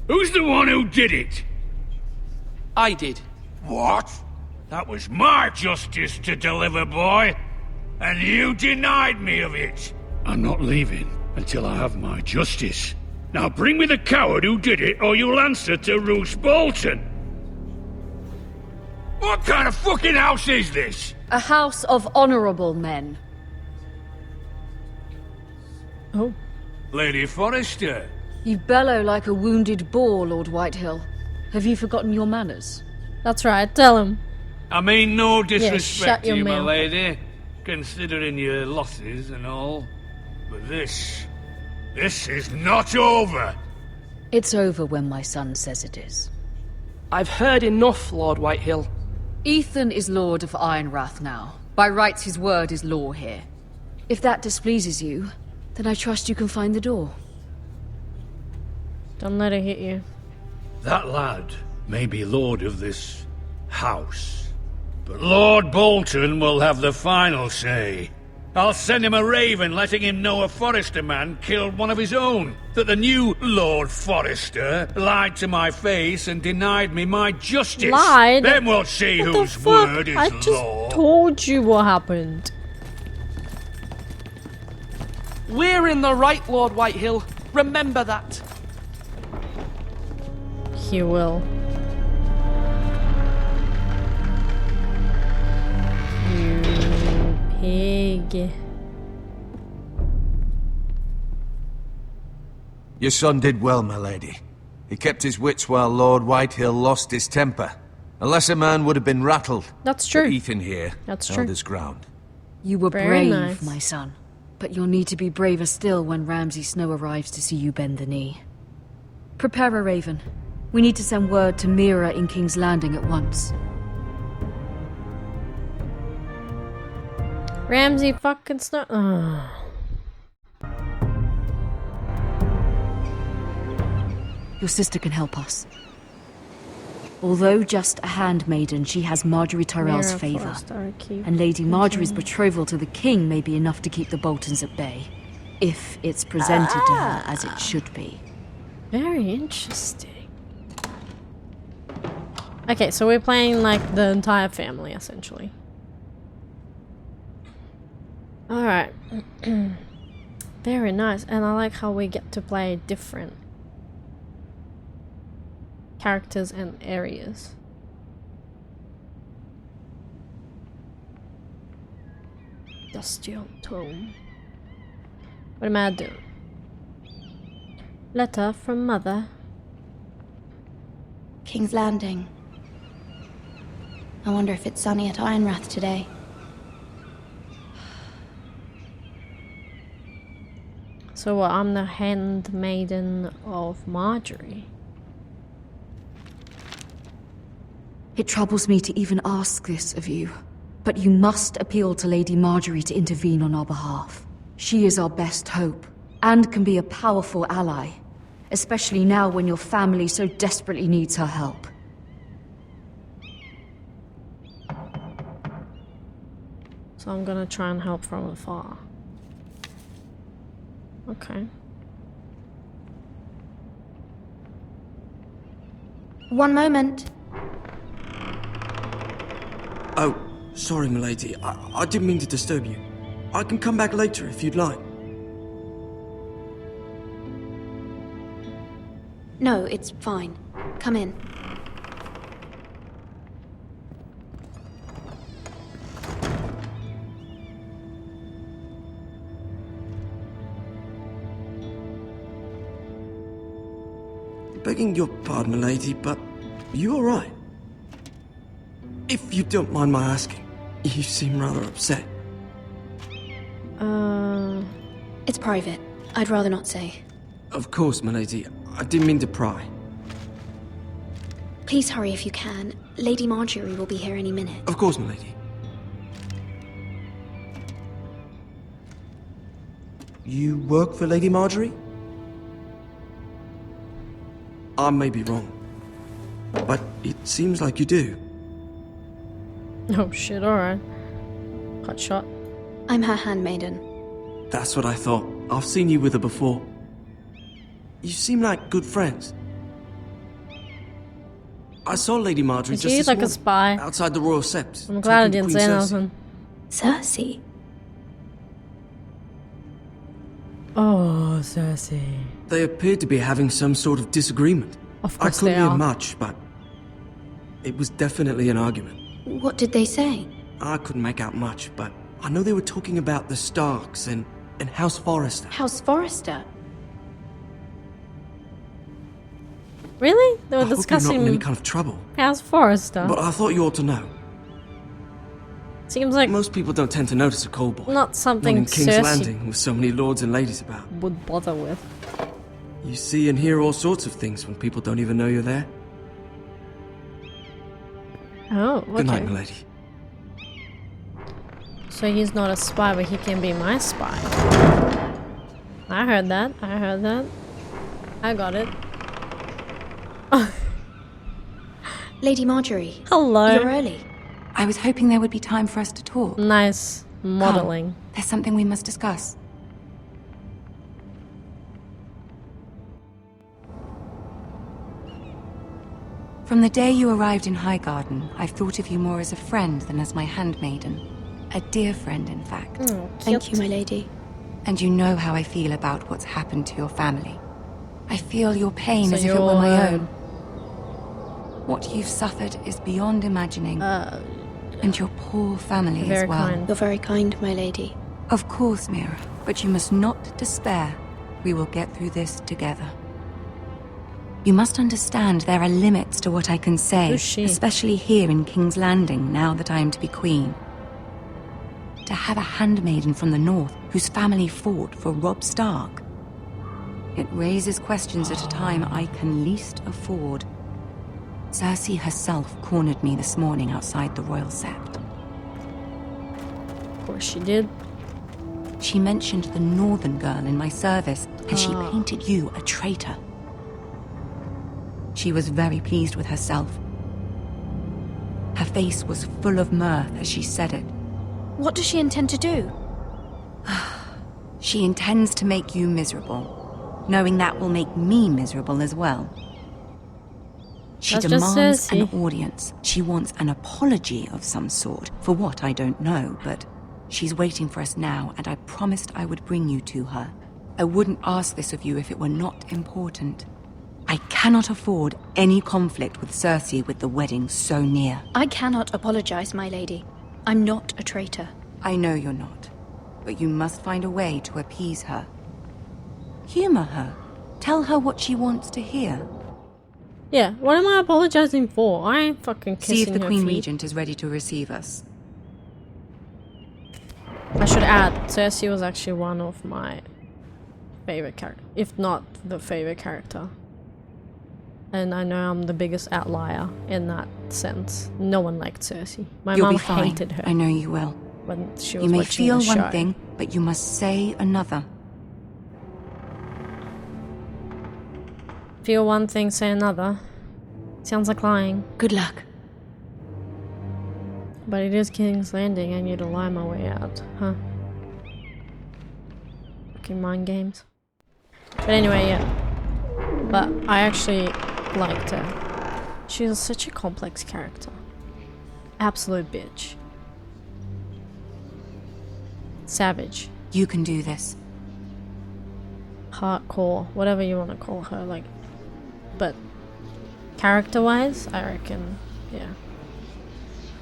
Who's the one who did it? I did. What? That was my justice to deliver, boy. And you denied me of it. I'm not leaving until I have my justice. Now bring me the coward who did it, or you'll answer to Roose Bolton. What kind of fucking house is this? A house of honorable men. Oh. Lady Forrester. You bellow like a wounded boar, Lord Whitehill. Have you forgotten your manners? That's right, tell him. I mean no shut disrespect your to you, my mouth. lady, considering your losses and all. But this is not over. It's over when my son says it is. I've heard enough, Lord Whitehill. Ethan is Lord of Ironrath now. By rights, his word is law here. If that displeases you, then I trust you can find the door. Don't let it hit you. That lad may be lord of this house, but Lord Bolton will have the final say. I'll send him a raven letting him know a Forrester man killed one of his own. That the new Lord Forrester lied to my face and denied me my justice. Lied? Then we'll see What whose the fuck? word is I just law. told you what happened. We're in the right, Lord Whitehill. Remember that. He will. You pig. Your son did well, my lady. He kept his wits while Lord Whitehill lost his temper. A lesser man would have been rattled. That's true. But Ethan here That's held true. his ground. You were Very brave, nice. my son. But you'll need to be braver still when Ramsay Snow arrives to see you bend the knee. Prepare a raven. We need to send word to Mira in King's Landing at once. Ramsay fucking Snow. Ugh. Your sister can help us. Although just a handmaiden, she has Marjorie Tyrell's Mira favour. Forrester, keep- And Lady Marjorie's Okay. betrothal to the king may be enough to keep the Boltons at bay. If it's presented to her as it should be. Very interesting. Okay, so we're playing like the entire family, essentially. Alright. Very nice. And I like how we get to play different characters and areas. Dustial Tome. What am I doing? Letter from Mother. King's Landing. I wonder if it's sunny at Ironrath today. So what, I'm the handmaiden of Marjorie. It troubles me to even ask this of you, but you must appeal to Lady Marjorie to intervene on our behalf. She is our best hope, and can be a powerful ally, especially now when your family so desperately needs her help. So I'm gonna try and help from afar. Okay. One moment. Oh, sorry, milady. I didn't mean to disturb you. I can come back later if you'd like. No, it's fine. Come in. Begging your pardon, milady, but you all right? If you don't mind my asking, you seem rather upset. It's private. I'd rather not say. Of course, milady. I didn't mean to pry. Please hurry if you can. Lady Marjorie will be here any minute. Of course, milady. You work for Lady Marjorie? I may be wrong, but it seems like you do. Oh shit, alright. Hot shot. I'm her handmaiden. That's what I thought. I've seen you with her before. You seem like good friends. I saw Lady Marjorie just She's this like a morning, spy. outside the Royal Sept. I'm glad I talking to didn't Queen say Cersei. nothing. Cersei? Oh, Cersei. They appeared to be having some sort of disagreement. Of I course couldn't they hear are. much, but it was definitely an argument. What did they say? I couldn't make out much, but I know they were talking about the Starks and House Forrester. House Forrester? Really? They were I hope you're discussing not in any kind of trouble. House Forrester. But I thought you ought to know. Seems like most people don't tend to notice a cold boy. not something Not in King's Cersei Landing with so many lords and ladies about. would bother with. You see and hear all sorts of things when people don't even know you're there. Oh, okay. Good night, milady. So he's not a spy, but he can be my spy. I heard that. I heard that. I got it. Lady Marjorie. Hello. You're early. I was hoping there would be time for us to talk. Nice modeling. Come, there's something we must discuss. From the day you arrived in Highgarden, I've thought of you more as a friend than as my handmaiden. A dear friend, in fact. Thank you, my lady. And you know how I feel about what's happened to your family. I feel your pain So as if it were my you're, own. What you've suffered is beyond imagining. And your poor family as well. You're very kind, my lady. Of course, Mira. But you must not despair. We will get through this together. You must understand there are limits to what I can say, Who's she? especially here in King's Landing, now that I am to be queen. To have a handmaiden from the north whose family fought for Robb Stark. It raises questions at a time I can least afford. Cersei herself cornered me this morning outside the Royal Sept. Of course she did. She mentioned the northern girl in my service, and she painted you a traitor. She was very pleased with herself. Her face was full of mirth as she said it. What does she intend to do? She intends to make you miserable, knowing that will make me miserable as well. She That's just demands an Cersei. audience. She wants an apology of some sort. For what, I don't know, but she's waiting for us now, and I promised I would bring you to her. I wouldn't ask this of you if it were not important. I cannot afford any conflict with Cersei with the wedding so near. I cannot apologize, my lady. I'm not a traitor. I know you're not, but you must find a way to appease her. Humor her. Tell her what she wants to hear. Yeah, what am I apologizing for? I ain't fucking kissing See if the her Queen feet. Regent is ready to receive us. I should add, Cersei was actually one of my favorite characters, if not the favorite character. And I know I'm the biggest outlier in that sense. No one liked Cersei. My You'll mom be fine. hated her I know you will. when she was You may watching feel the one show. thing, but you must say another. Feel one thing, say another. Sounds like lying. Good luck. But it is King's Landing. I need to lie my way out, huh? Fucking mind games. But anyway, yeah. But I actually liked her. She was such a complex character. Absolute bitch. Savage. You can do this. Hardcore. Whatever you want to call her. Like, but character-wise, I reckon, yeah.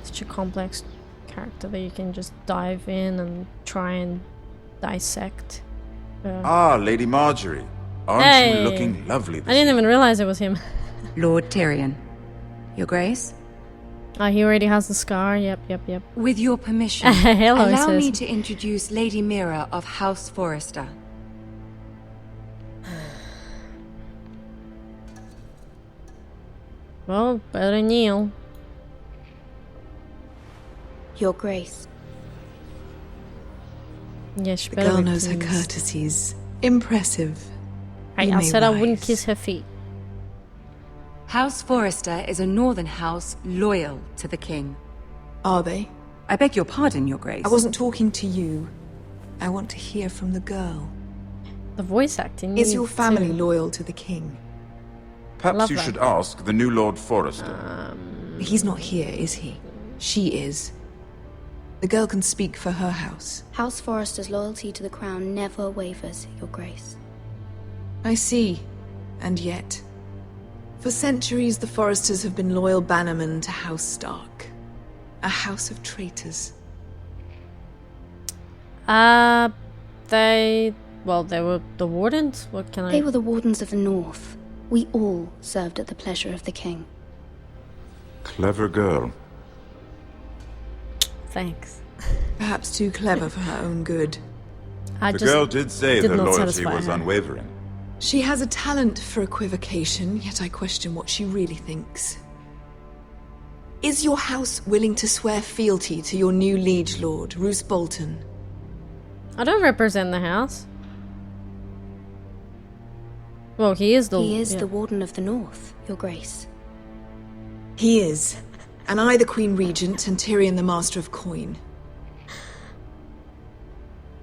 Such a complex character that you can just dive in and try and dissect. Lady Marjorie. Aren't Hey! you looking lovely I didn't even realize it was him. Lord Tyrion. Your Grace? Oh, he already has the scar. Yep. With your permission, Hello, allow sis. me to introduce Lady Mira of House Forrester. Well, better kneel. Your Grace. Yes, The girl knows her courtesies. Impressive. I said I wouldn't kiss her feet. House Forrester is a northern house loyal to the king. Are they? I beg your pardon, Your Grace. I wasn't talking to you. I want to hear from the girl. The voice acting. Is your family loyal to the king? Perhaps you should ask the new Lord Forrester. He's not here, is he? She is. The girl can speak for her house. House Forrester's loyalty to the crown never wavers, Your Grace. I see. And yet, for centuries the Forresters have been loyal bannermen to House Stark. A house of traitors. They were the wardens? What can I... They were the wardens of the North. We all served at the pleasure of the king. Clever girl. Thanks. Perhaps too clever for her own good. The girl did say her loyalty was unwavering. She has a talent for equivocation, yet I question what she really thinks. Is your house willing to swear fealty to your new liege lord, Roose Bolton? I don't represent the house. Well, he is the... He is the Warden of the North, Your Grace. He is. And I the Queen Regent and Tyrion the Master of Coin.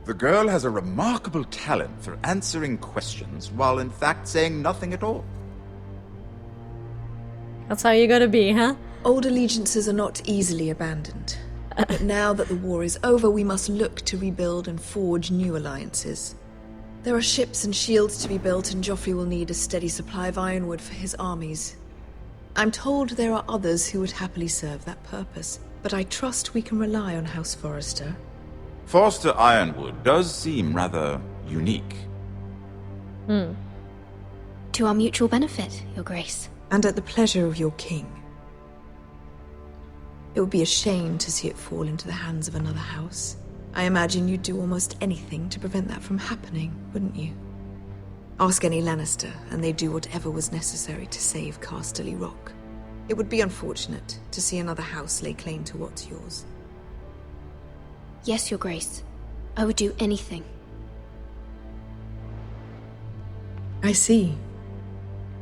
The girl has a remarkable talent for answering questions while in fact saying nothing at all. That's how you gotta be, huh? Old allegiances are not easily abandoned. But now that the war is over, we must look to rebuild and forge new alliances. There are ships and shields to be built, and Joffrey will need a steady supply of ironwood for his armies. I'm told there are others who would happily serve that purpose, but I trust we can rely on House Forrester. Forster Ironwood does seem rather unique. To our mutual benefit, Your Grace. And at the pleasure of your king. It would be a shame to see it fall into the hands of another house. I imagine you'd do almost anything to prevent that from happening, wouldn't you? Ask any Lannister, and they'd do whatever was necessary to save Casterly Rock. It would be unfortunate to see another house lay claim to what's yours. Yes, Your Grace. I would do anything. I see.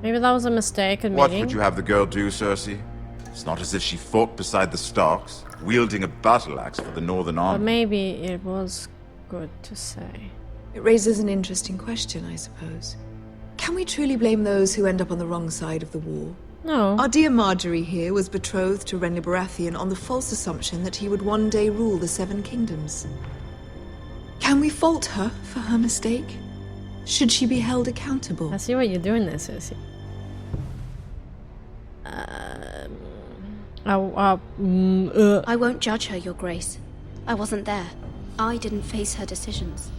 Maybe that was a mistake. What would you have the girl do, Cersei? It's not as if she fought beside the Starks, wielding a battle axe for the Northern But Army. maybe it was good to say. It raises an interesting question, I suppose. Can we truly blame those who end up on the wrong side of the war? No. Our dear Marjorie here was betrothed to Renly Baratheon on the false assumption that he would one day rule the Seven Kingdoms. Can we fault her for her mistake? Should she be held accountable? I see what you're doing there, Cersei. I won't judge her, Your Grace. I wasn't there. I didn't face her decisions.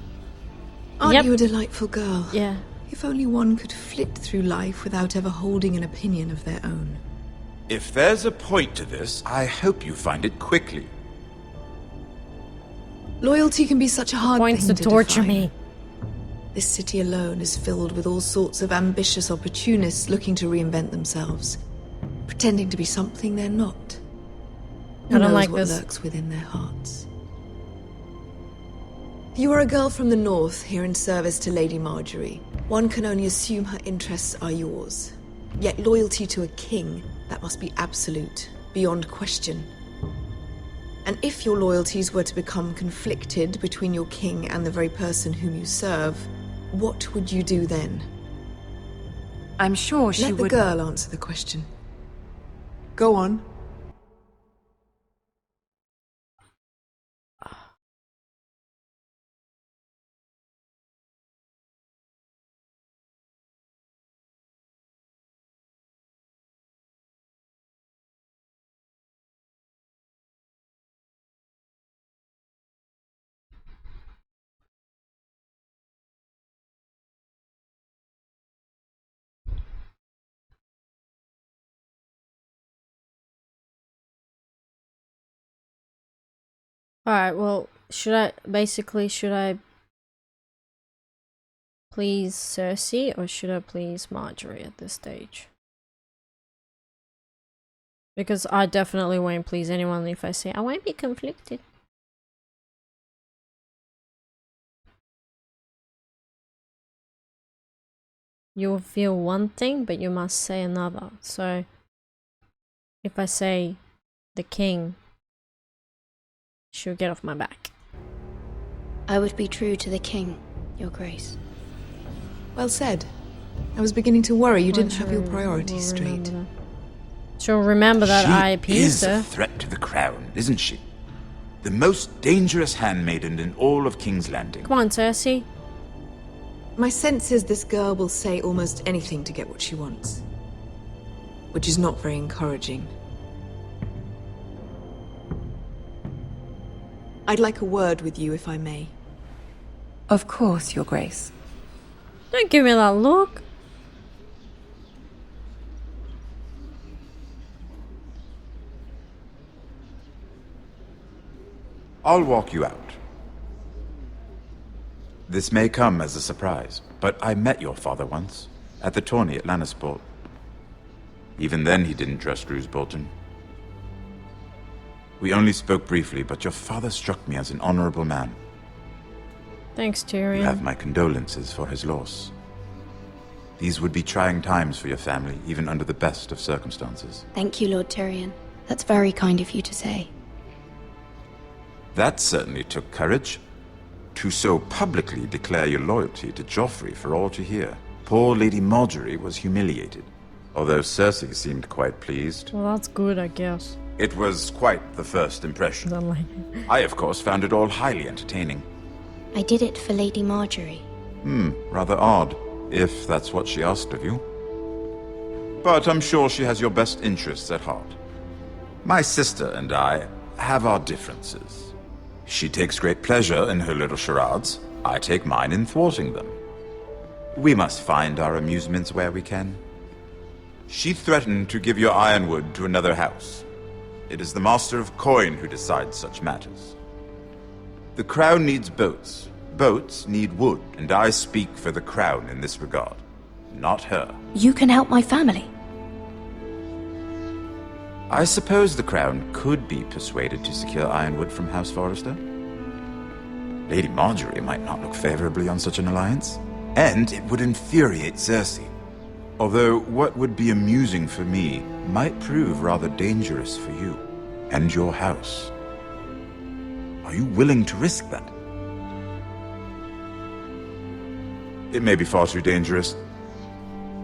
Aren't you a delightful girl? Yeah. If only one could flit through life without ever holding an opinion of their own. If there's a point to this, I hope you find it quickly. Loyalty can be such a hard Points thing to torture define. me. This city alone is filled with all sorts of ambitious opportunists looking to reinvent themselves, pretending to be something they're not. Who I don't knows like what this. lurks within their hearts? You are a girl from the north here in service to Lady Marjorie. One can only assume her interests are yours. Yet loyalty to a king, that must be absolute, beyond question. And if your loyalties were to become conflicted between your king and the very person whom you serve, what would you do then? I'm sure she would... Let the girl answer the question. Go on. Alright, well, should I please Cersei or should I please Marjorie at this stage? Because I definitely won't please anyone if I say I won't be conflicted. You'll feel one thing, but you must say another. So, if I say the king, she'll get off my back. I would be true to the king, Your Grace. Well said. I was beginning to worry you didn't have your priorities straight. She'll remember that I appeased her. She is a threat to the crown, isn't she? The most dangerous handmaiden in all of King's Landing. Come on, Cersei. My sense is this girl will say almost anything to get what she wants. Which is not very encouraging. I'd like a word with you, if I may. Of course, Your Grace. Don't give me that look. I'll walk you out. This may come as a surprise, but I met your father once, at the tourney at Lannisport. Even then he didn't trust Roose Bolton. We only spoke briefly, but your father struck me as an honorable man. Thanks, Tyrion. You have my condolences for his loss. These would be trying times for your family, even under the best of circumstances. Thank you, Lord Tyrion. That's very kind of you to say. That certainly took courage. To so publicly declare your loyalty to Joffrey for all to hear. Poor Lady Marjorie was humiliated, although Cersei seemed quite pleased. Well, that's good, I guess. It was quite the first impression. Don't like it. I, of course, found it all highly entertaining. I did it for Lady Marjorie. Rather odd, if that's what she asked of you. But I'm sure she has your best interests at heart. My sister and I have our differences. She takes great pleasure in her little charades. I take mine in thwarting them. We must find our amusements where we can. She threatened to give your ironwood to another house. It is the Master of Coin who decides such matters. The crown needs boats. Boats need wood, and I speak for the crown in this regard, not her. You can help my family. I suppose the crown could be persuaded to secure ironwood from House Forrester. Lady Marjorie might not look favorably on such an alliance, and it would infuriate Cersei. Although what would be amusing for me might prove rather dangerous for you and your house. Are you willing to risk that? It may be far too dangerous.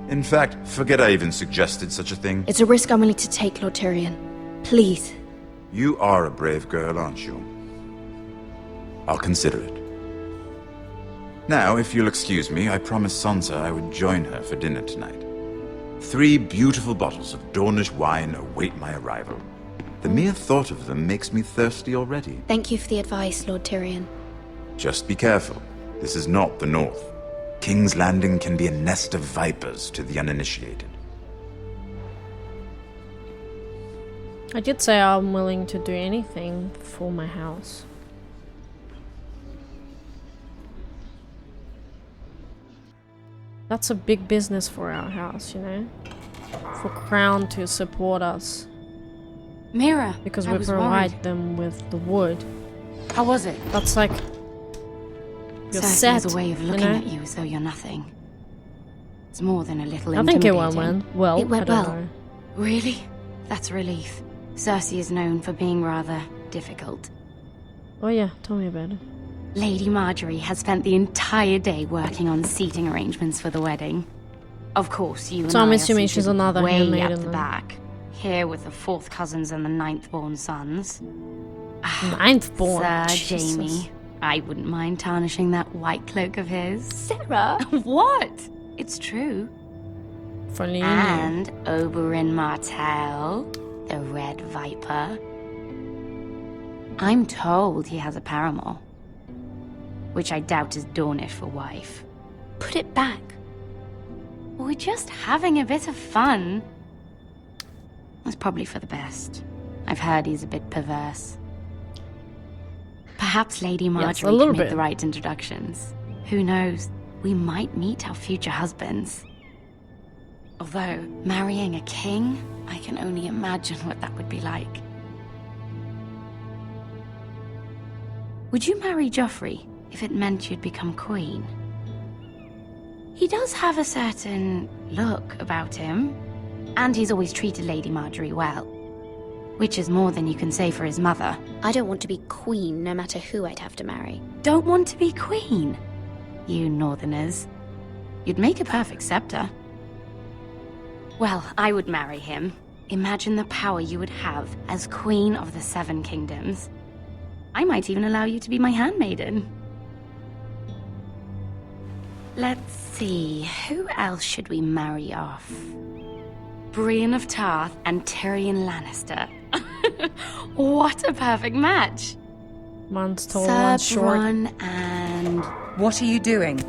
In fact, forget I even suggested such a thing. It's a risk I'm willing to take, Lord Tyrion. Please. You are a brave girl, aren't you? I'll consider it. Now, if you'll excuse me, I promised Sansa I would join her for dinner tonight. 3 beautiful bottles of Dornish wine await my arrival. The mere thought of them makes me thirsty already. Thank you for the advice, Lord Tyrion. Just be careful. This is not the North. King's Landing can be a nest of vipers to the uninitiated. I did say I'm willing to do anything for my house. That's a big business for our house, you know? For Crown to support us. Mira, because I we was provide worried. them with the wood. How was it? That's like... You're Cersei set, has a way of looking at you as though you're nothing. It's more than a little I think it intimidating. went well. It went I don't well. know. Really? That's a relief. Cersei is known for being rather difficult. Oh yeah, tell me about it. Lady Marjorie has spent the entire day working on seating arrangements for the wedding. Of course, you and So I'm I are assuming she's seated another way handmaiden up the then. back, here with the 4th cousins and the 9th-born sons. 9th-born? Sir Jesus. Jamie, I wouldn't mind tarnishing that white cloak of his. Sarah! What? It's true. Funny. And Oberyn Martell, the Red Viper. I'm told he has a paramour, which I doubt is Dornish for wife. Put it back. We're just having a bit of fun. That's probably for the best. I've heard he's a bit perverse. Perhaps Lady Marjorie a little can make bit. the right introductions. Who knows? We might meet our future husbands. Although, marrying a king, I can only imagine what that would be like. Would you marry Joffrey if it meant you'd become queen? He does have a certain look about him, and he's always treated Lady Marjorie well. Which is more than you can say for his mother. I don't want to be queen, no matter who I'd have to marry. Don't want to be queen? You northerners. You'd make a perfect scepter. Well, I would marry him. Imagine the power you would have as Queen of the Seven Kingdoms. I might even allow you to be my handmaiden. Let's see, who else should we marry off? Brienne of Tarth and Tyrion Lannister. What a perfect match! One's tall, one's short. And... What are you doing?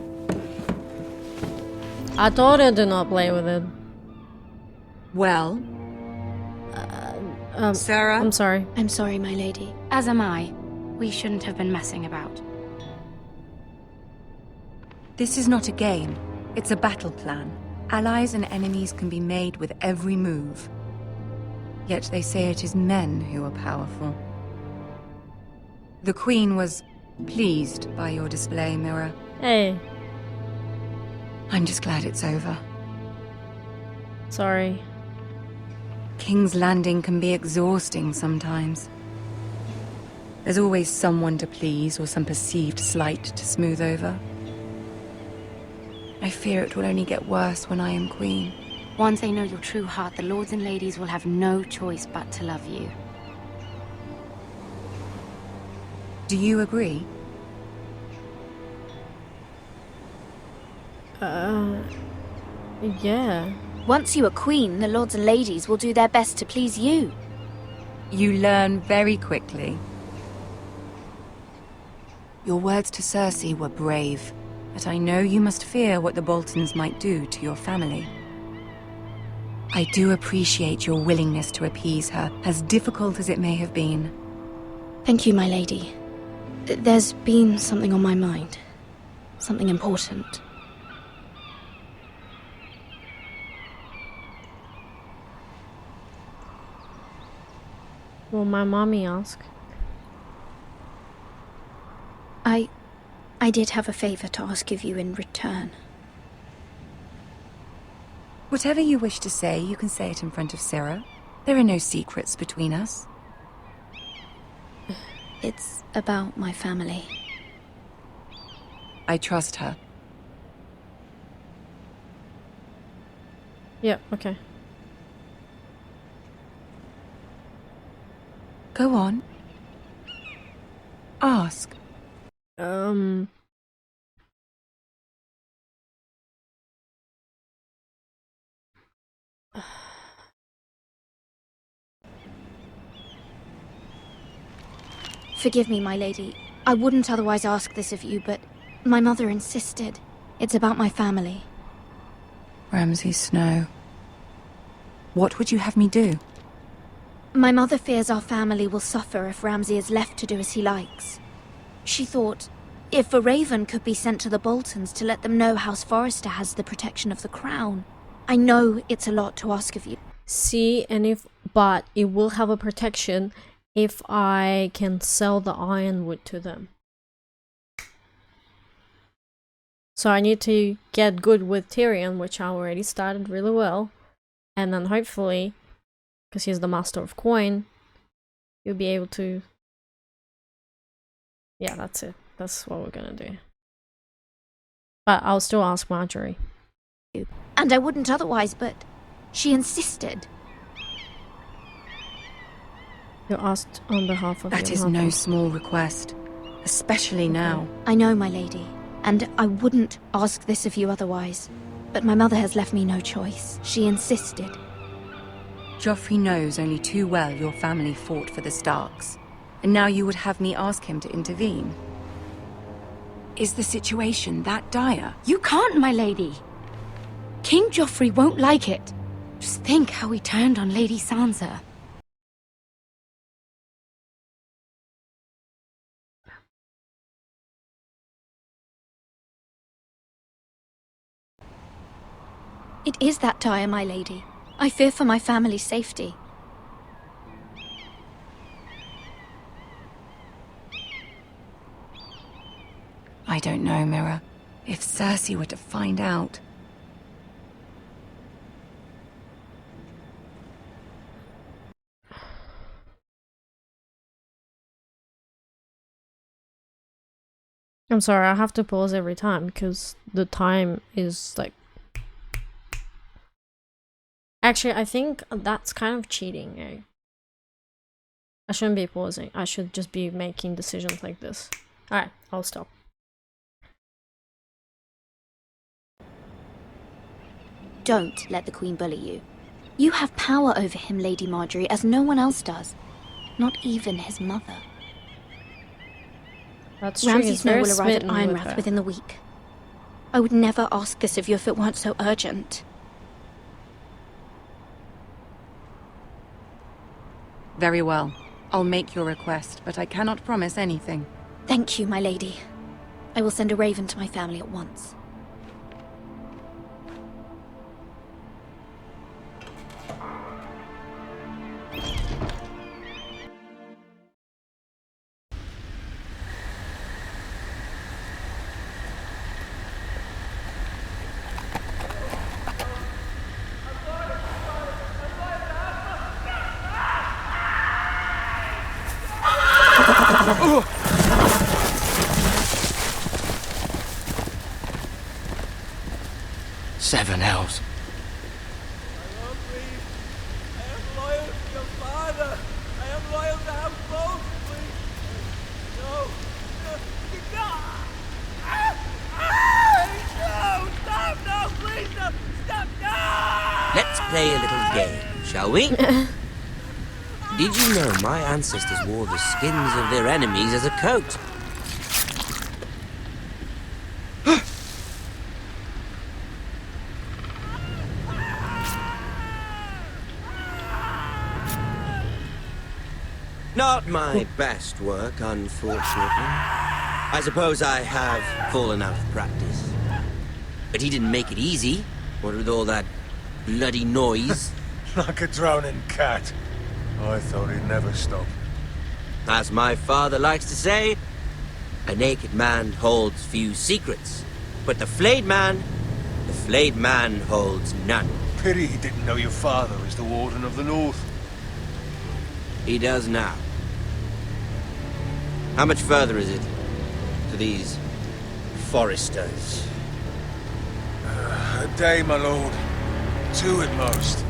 I told you do not play with it. Well? Sarah? I'm sorry. I'm sorry, my lady. As am I. We shouldn't have been messing about. This is not a game. It's a battle plan. Allies and enemies can be made with every move. Yet they say it is men who are powerful. The Queen was pleased by your display, Mira. Hey. I'm just glad it's over. Sorry. King's Landing can be exhausting sometimes. There's always someone to please or some perceived slight to smooth over. I fear it will only get worse when I am queen. Once they know your true heart, the lords and ladies will have no choice but to love you. Do you agree? Yeah. Once you are queen, the lords and ladies will do their best to please you. You learn very quickly. Your words to Cersei were brave, but I know you must fear what the Boltons might do to your family. I do appreciate your willingness to appease her, as difficult as it may have been. Thank you, my lady. There's been something on my mind. Something important. Will my mommy ask? I did have a favor to ask of you in return. Whatever you wish to say, you can say it in front of Sarah. There are no secrets between us. It's about my family. I trust her. Yeah, okay. Go on. Ask. Forgive me, my lady. I wouldn't otherwise ask this of you, but my mother insisted. It's about my family. Ramsay Snow. What would you have me do? My mother fears our family will suffer if Ramsay is left to do as he likes. She thought, if a raven could be sent to the Boltons to let them know House Forrester has the protection of the crown. I know it's a lot to ask of you. See, but it will have a protection if I can sell the ironwood to them. So I need to get good with Tyrion, which I already started really well. And then hopefully, because he's the master of coin, you'll be able to... Yeah, that's it. That's what we're gonna do. But I'll still ask Marjorie. And I wouldn't otherwise, but she insisted. You asked on behalf of That is no small request, especially now. I know, my lady, and I wouldn't ask this of you otherwise. But my mother has left me no choice. She insisted. Joffrey knows only too well your family fought for the Starks, and now you would have me ask him to intervene. Is the situation that dire? You can't, my lady. King Joffrey won't like it. Just think how he turned on Lady Sansa. It is that dire, my lady. I fear for my family's safety. I don't know, Mira. If Cersei were to find out... I'm sorry, I have to pause every time because the time is like... Actually, I think that's kind of cheating, eh? I shouldn't be pausing. I should just be making decisions like this. Alright, I'll stop. Don't let the Queen bully you. You have power over him, Lady Marjorie, as no one else does. Not even his mother. That's true. Ramsay Snow will arrive at smitten with Ironrath her. within the week. I would never ask this of you if it weren't so urgent. Very well. I'll make your request, but I cannot promise anything. Thank you, my lady. I will send a raven to my family at once. Seven hells. Let's play a little game, shall we? Did you know my ancestors wore the skins of their enemies as a coat? Not my best work, unfortunately. I suppose I have fallen out of practice. But he didn't make it easy, what with all that bloody noise. Like a drowning cat. I thought he'd never stop. As my father likes to say, a naked man holds few secrets, but the flayed man holds none. Pity he didn't know your father is the Warden of the North. He does now. How much further is it to these foresters? A day, my lord. 2 at most.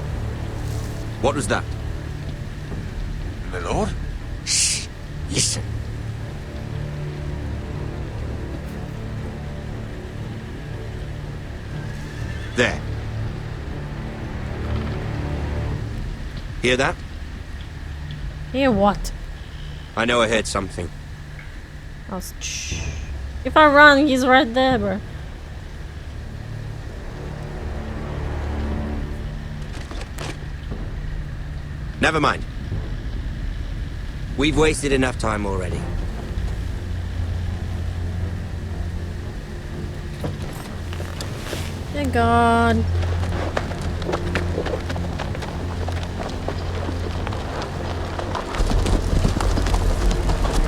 What was that? My lord? Shh! Listen. There. Hear that? Hear what? I know I heard something. Shh. If I run, he's right there, bro. Never mind. We've wasted enough time already. Thank God.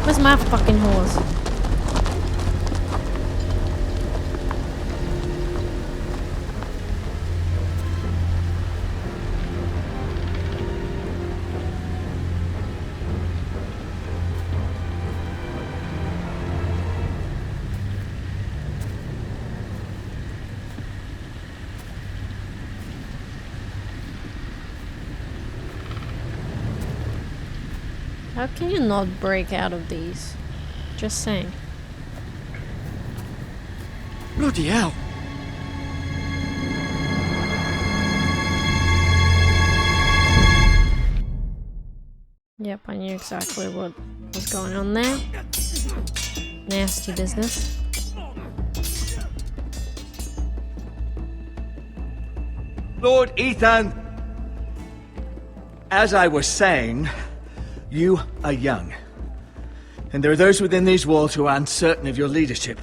Where's my fucking horse? How can you not break out of these? Just saying. Bloody hell. Yep, I knew exactly what was going on there. Nasty business. Lord Ethan, as I was saying, you are young. And there are those within these walls who are uncertain of your leadership.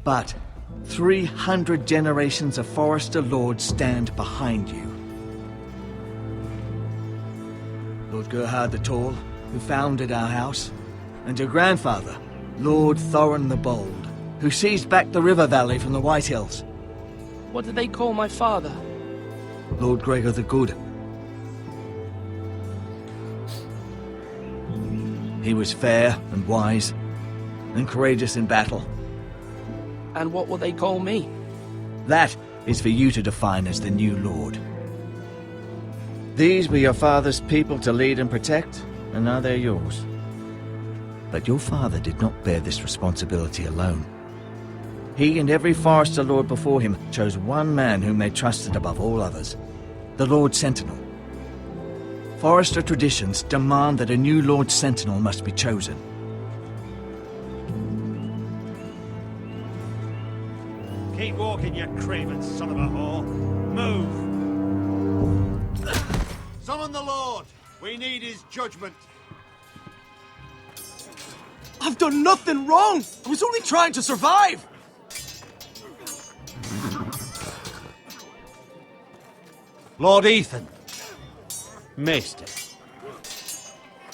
But 300 generations of Forrester lords stand behind you. Lord Gerhard the Tall, who founded our house, and your grandfather, Lord Thorin the Bold, who seized back the river valley from the White Hills. What did they call my father? Lord Gregor the Good. He was fair and wise, and courageous in battle. And what will they call me? That is for you to define as the new lord. These were your father's people to lead and protect, and now they're yours. But your father did not bear this responsibility alone. He and every Forrester lord before him chose one man whom they trusted above all others, the Lord Sentinel. Forrester traditions demand that a new Lord Sentinel must be chosen. Keep walking, you craven son of a whore. Move! Summon the Lord! We need his judgment. I've done nothing wrong! I was only trying to survive! Lord Ethan. Maester.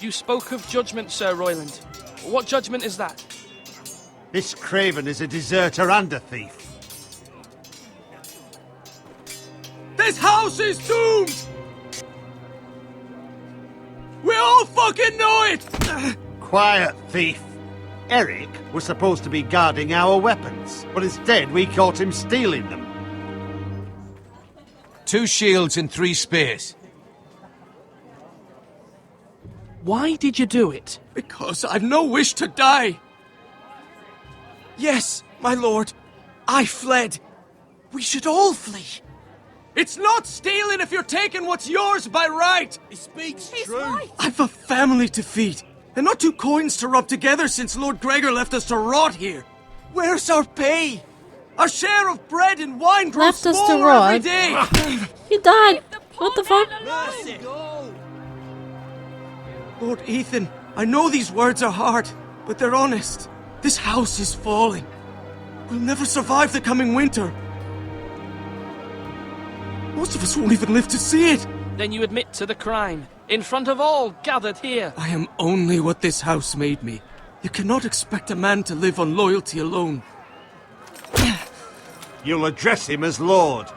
You spoke of judgment, Sir Royland. What judgment is that? This craven is a deserter and a thief. This house is doomed! We all fucking know it! Quiet, thief. Eric was supposed to be guarding our weapons, but instead we caught him stealing them. 2 shields and 3 spears. Why did you do it? Because I've no wish to die. Yes, my lord. I fled. We should all flee. It's not stealing if you're taking what's yours by right. He speaks He's true. Right. I've a family to feed, and not 2 coins to rub together since Lord Gregor left us to rot here. Where's our pay? Our share of bread and wine grows Left us to smaller every rot? day. He died. What the fuck? Mercy. Lord Ethan, I know these words are hard, but they're honest. This house is falling. We'll never survive the coming winter. Most of us won't even live to see it. Then you admit to the crime, in front of all gathered here. I am only what this house made me. You cannot expect a man to live on loyalty alone. You'll address him as Lord.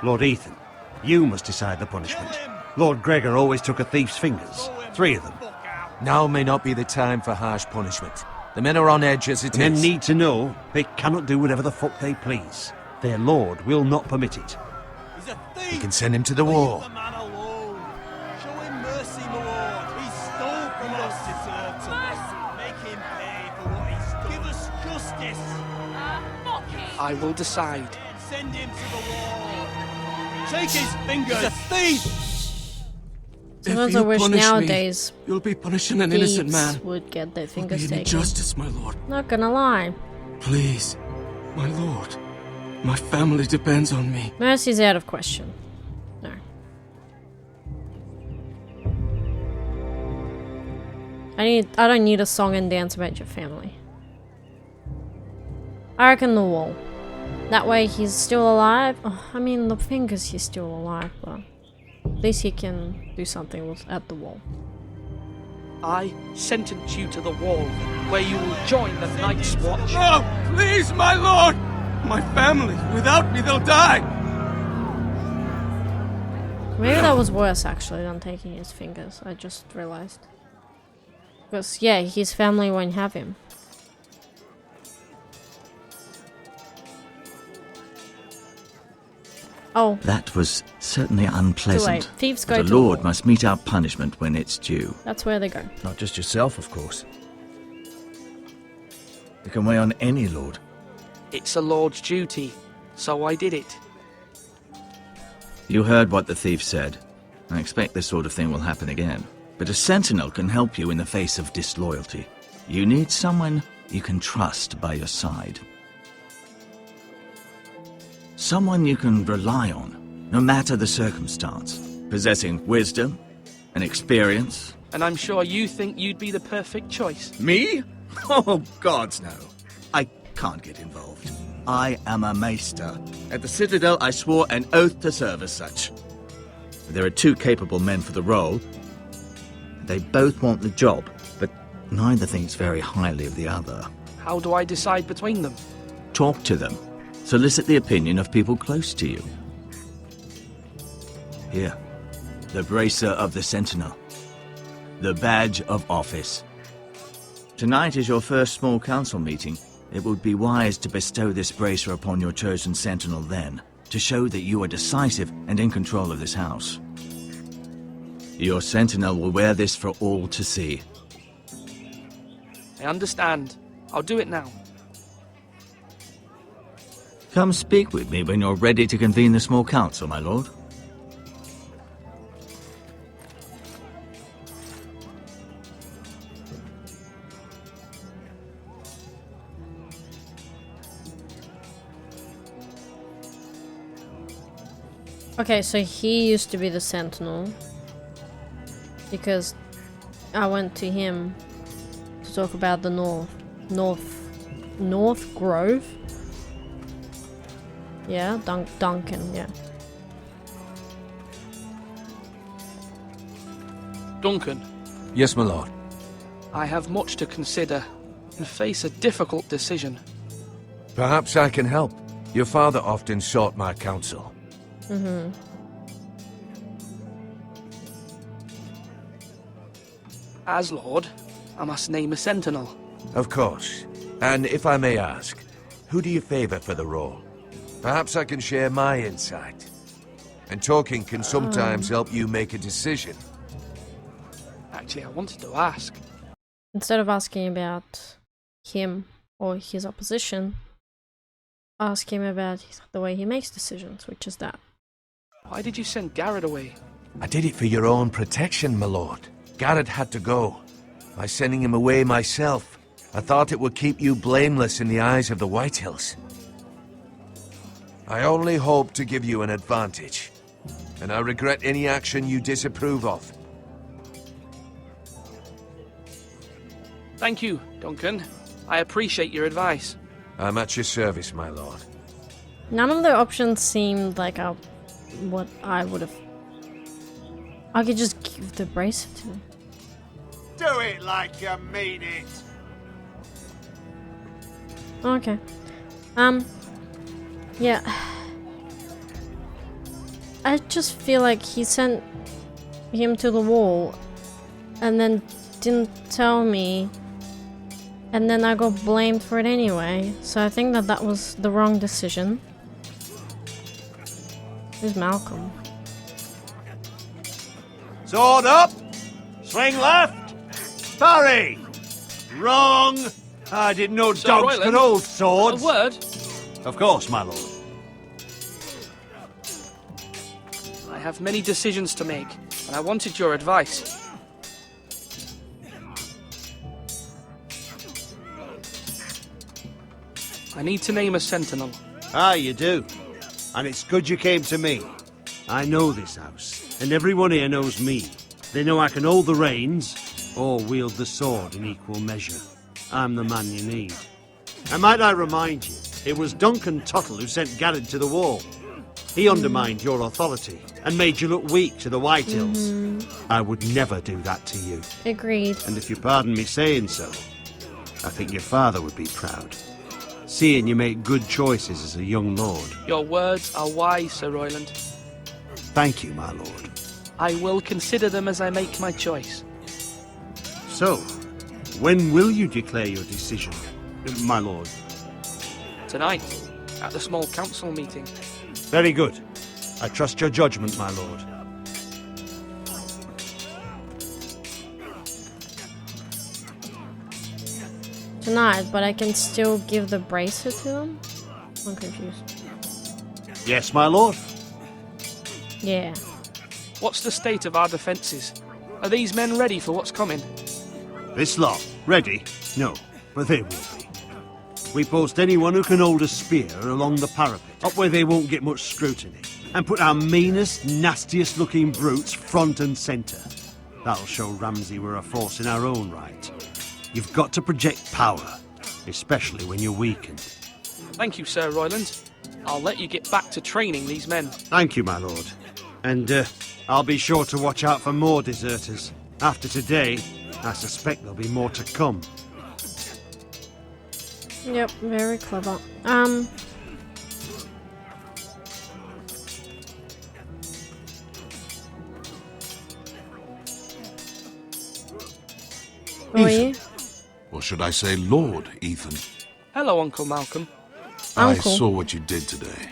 Lord Ethan, you must decide the punishment. Lord Gregor always took a thief's fingers. 3 of them. Now may not be the time for harsh punishment. The men are on edge as it is. Men need to know they cannot do whatever the fuck they please. Their lord will not permit it. He's a thief! You can send him to the wall. Leave the man alone. Show him mercy, my lord. He stole from us. Deserve to make him pay for what he stole. Give us justice. I will decide. Send him to the wall. Take his fingers. He's a thief. Sometimes I wish nowadays you'll be punishing an innocent man. thieves would get their fingers Be taken. justice, my lord. Not gonna lie. Please, my lord. My family depends on me. Mercy's out of question. No. I don't need a song and dance about your family. I reckon the wall. That way he's still alive. Oh, I mean, the fingers he's still alive, but at least he can do something at the wall. I sentence you to the wall, where you will join the Night's Watch. No, please, my lord! My family, without me, they'll die! Maybe that was worse, actually, than taking his fingers. I just realized. Because, yeah, his family won't have him. Oh. That was certainly unpleasant. Too late. Thieves But go a to the lord wall. must meet our punishment when it's due. That's where they go. Not just yourself, of course. You can weigh on any lord. It's a lord's duty, so I did it. You heard what the thief said. I expect this sort of thing will happen again. But a sentinel can help you in the face of disloyalty. You need someone you can trust by your side. Someone you can rely on, no matter the circumstance. Possessing wisdom and experience. And I'm sure you think you'd be the perfect choice. Me? Oh, gods no. I can't get involved. I am a maester. At the Citadel, I swore an oath to serve as such. There are 2 capable men for the role. They both want the job, but neither thinks very highly of the other. How do I decide between them? Talk to them. Solicit the opinion of people close to you. Here, the bracer of the Sentinel. The badge of office. Tonight is your first small council meeting. It would be wise to bestow this bracer upon your chosen Sentinel then, to show that you are decisive and in control of this house. Your Sentinel will wear this for all to see. I understand. I'll do it now. Come speak with me when you're ready to convene the small council, my lord. Okay, so he used to be the Sentinel. Because I went to him to talk about the North Grove. Yeah, Duncan, yeah. Duncan. Yes, my lord. I have much to consider and face a difficult decision. Perhaps I can help. Your father often sought my counsel. Mm-hmm. As Lord, I must name a Sentinel. Of course. And if I may ask, who do you favor for the role? Perhaps I can share my insight. And talking can sometimes help you make a decision. Actually, I wanted to ask. Instead of asking about him or his opposition, ask him about the way he makes decisions, which is that. Why did you send Garrett away? I did it for your own protection, my lord. Garrett had to go. By sending him away myself, I thought it would keep you blameless in the eyes of the Whitehills. I only hope to give you an advantage, and I regret any action you disapprove of. Thank you, Duncan. I appreciate your advice. I'm at your service, my lord. None of the options seemed like what I would have. I could just give the bracelet to him. Do it like you mean it. Okay. Yeah. I just feel like he sent him to the wall and then didn't tell me, and then I got blamed for it anyway. So I think that was the wrong decision. Who's Malcolm? Sword up! Swing left! Parry! Wrong! I didn't know Sir dogs Royland, could hold swords. A word? Of course, my lord. I have many decisions to make, and I wanted your advice. I need to name a Sentinel. Ah, you do. And it's good you came to me. I know this house, and everyone here knows me. They know I can hold the reins, or wield the sword in equal measure. I'm the man you need. And might I remind you, it was Duncan Tuttle who sent Garrett to the wall. He undermined your authority, and made you look weak to the Whitehills. I would never do that to you. Agreed. And if you pardon me saying so, I think your father would be proud. Seeing you make good choices as a young lord. Your words are wise, Sir Royland. Thank you, my lord. I will consider them as I make my choice. So, when will you declare your decision, my lord? Tonight, at the small council meeting. Very good. I trust your judgment, my lord. Tonight, but I can still give the bracelet to him? I'm confused. Yes, my lord. Yeah. What's the state of our defences? Are these men ready for what's coming? This lot, ready? No, but they will be. We post anyone who can hold a spear along the parapet, up where they won't get much scrutiny, and put our meanest, nastiest looking brutes front and centre. That'll show Ramsay we're a force in our own right. You've got to project power, especially when you're weakened. Thank you, Sir Royland. I'll let you get back to training these men. Thank you, my lord. And I'll be sure to watch out for more deserters. After today, I suspect there'll be more to come. Yep, very clever. Who are you? Or should I say Lord Ethan? Hello, Uncle Malcolm. I saw what you did today.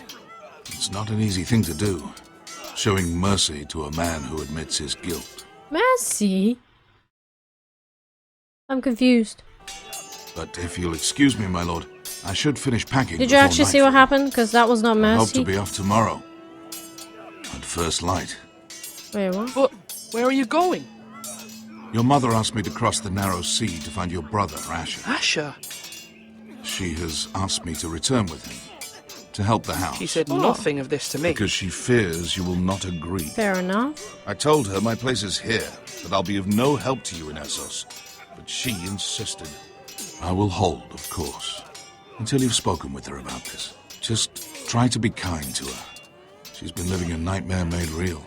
It's not an easy thing to do. Showing mercy to a man who admits his guilt. Mercy? I'm confused. But if you'll excuse me, my lord, I should finish packing. Did you actually see what happened? Because that was not I hope mercy. to be off tomorrow. At first light. Wait, what? But where are you going? Your mother asked me to cross the narrow sea to find your brother, Asher. Asher? She has asked me to return with him. To help the house. She said nothing of this to me. Because she fears you will not agree. Fair enough. I told her my place is here, that I'll be of no help to you in Essos. But she insisted. I will hold, of course, until you've spoken with her about this. Just try to be kind to her. She's been living a nightmare made real.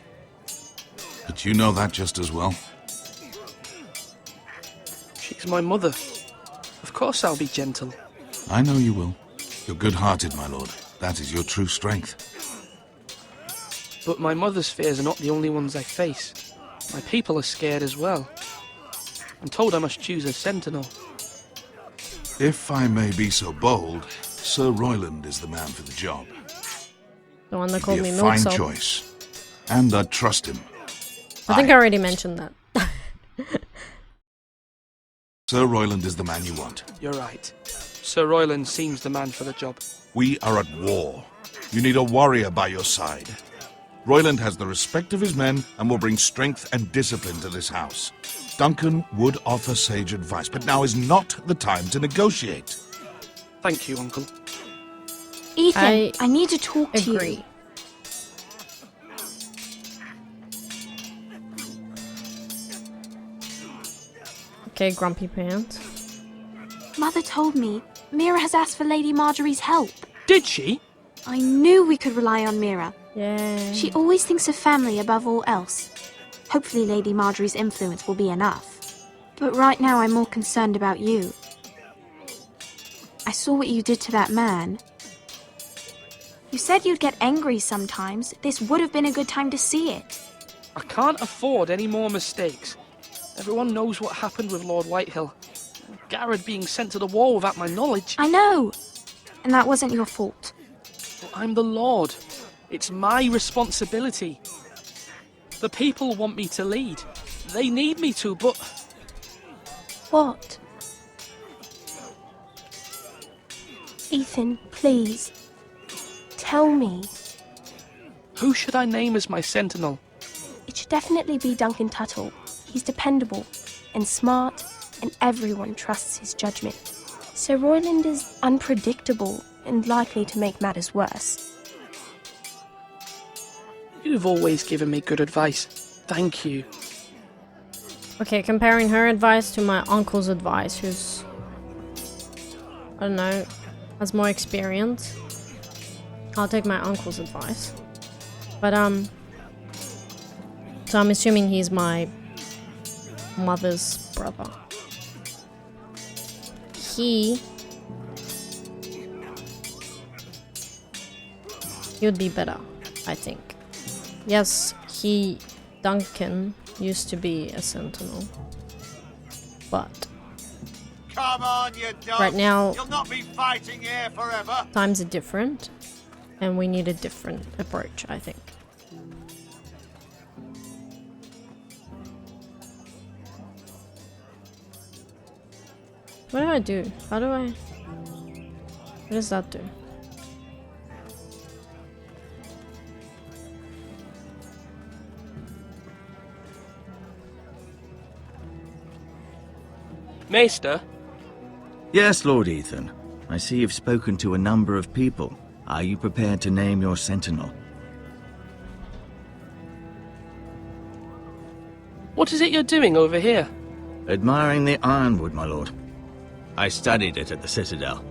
But you know that just as well. She's my mother. Of course I'll be gentle. I know you will. You're good-hearted, my lord. That is your true strength. But my mother's fears are not the only ones I face. My people are scared as well. I'm told I must choose a sentinel. If I may be so bold, Sir Royland is the man for the job. The one that He'd called be me a fine Milksop. choice. And I'd trust him. I think I already mentioned that. Sir Royland is the man you want. You're right. Sir Royland seems the man for the job. We are at war. You need a warrior by your side. Royland has the respect of his men and will bring strength and discipline to this house. Duncan would offer sage advice, but now is not the time to negotiate. Thank you, Uncle. Ethan, I need to talk to agree. you. Okay, Grumpy Pants. Mother told me Mira has asked for Lady Marjorie's help. Did she? I knew we could rely on Mira. Yeah. She always thinks of family above all else. Hopefully Lady Marjorie's influence will be enough. But right now I'm more concerned about you. I saw what you did to that man. You said you'd get angry sometimes. This would have been a good time to see it. I can't afford any more mistakes. Everyone knows what happened with Lord Whitehill. Garrett being sent to the war without my knowledge. I know. And that wasn't your fault. But I'm the Lord. It's my responsibility. The people want me to lead. They need me to, but... What? Ethan, please. Tell me. Who should I name as my sentinel? It should definitely be Duncan Tuttle. He's dependable and smart, and everyone trusts his judgment. Sir Royland is unpredictable and likely to make matters worse. You've always given me good advice. Thank you. Okay, comparing her advice to my uncle's advice, who's, I don't know, has more experience. I'll take my uncle's advice. But, so I'm assuming he's my mother's brother. He would be better, I think. Yes, Duncan, used to be a sentinel. But Come on, you dog. right now, You'll not be fighting here forever. times are different, and we need a different approach, I think. What do I do? How do I... What does that do? Maester? Yes, Lord Ethan. I see you've spoken to a number of people. Are you prepared to name your sentinel? What is it you're doing over here? Admiring the ironwood, my lord. I studied it at the Citadel.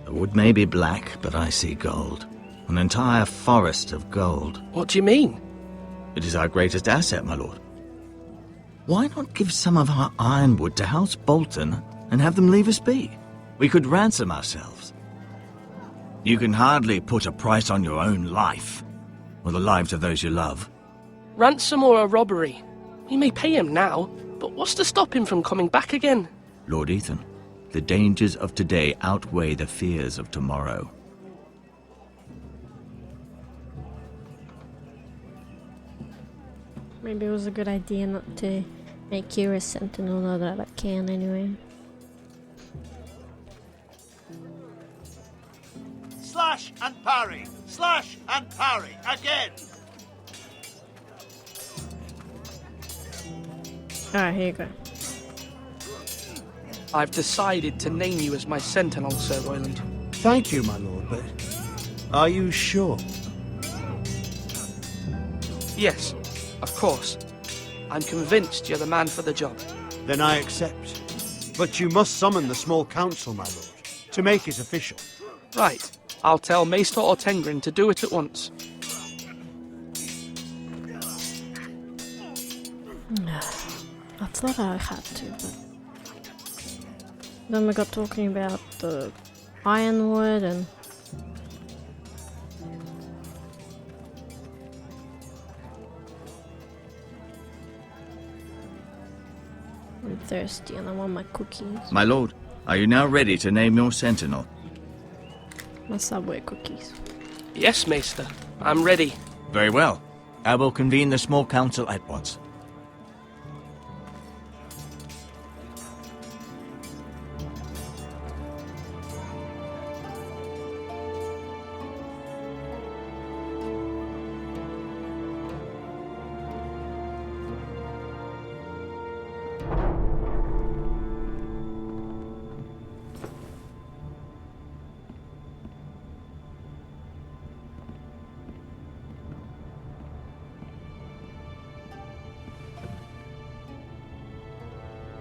The wood may be black, but I see gold. An entire forest of gold. What do you mean? It is our greatest asset, my lord. Why not give some of our ironwood to House Bolton and have them leave us be? We could ransom ourselves. You can hardly put a price on your own life, or the lives of those you love. Ransom or a robbery? We may pay him now, but what's to stop him from coming back again? Lord Ethan, the dangers of today outweigh the fears of tomorrow. Maybe it was a good idea not to make you a sentinel, now that I can anyway. Slash and parry! Slash and parry! Again! Alright, here you go. I've decided to name you as my sentinel, Sir Royland. Thank you, my lord, but are you sure? Yes, of course. I'm convinced you're the man for the job. Then I accept. But you must summon the small council, my lord, to make it official. Right. I'll tell Maester Ortengrin to do it at once. I thought I had to, but... Then we got talking about the ironwood and... I'm thirsty and I want my cookies. My lord, are you now ready to name your sentinel? My Subway cookies. Yes, Maester. I'm ready. Very well. I will convene the small council at once.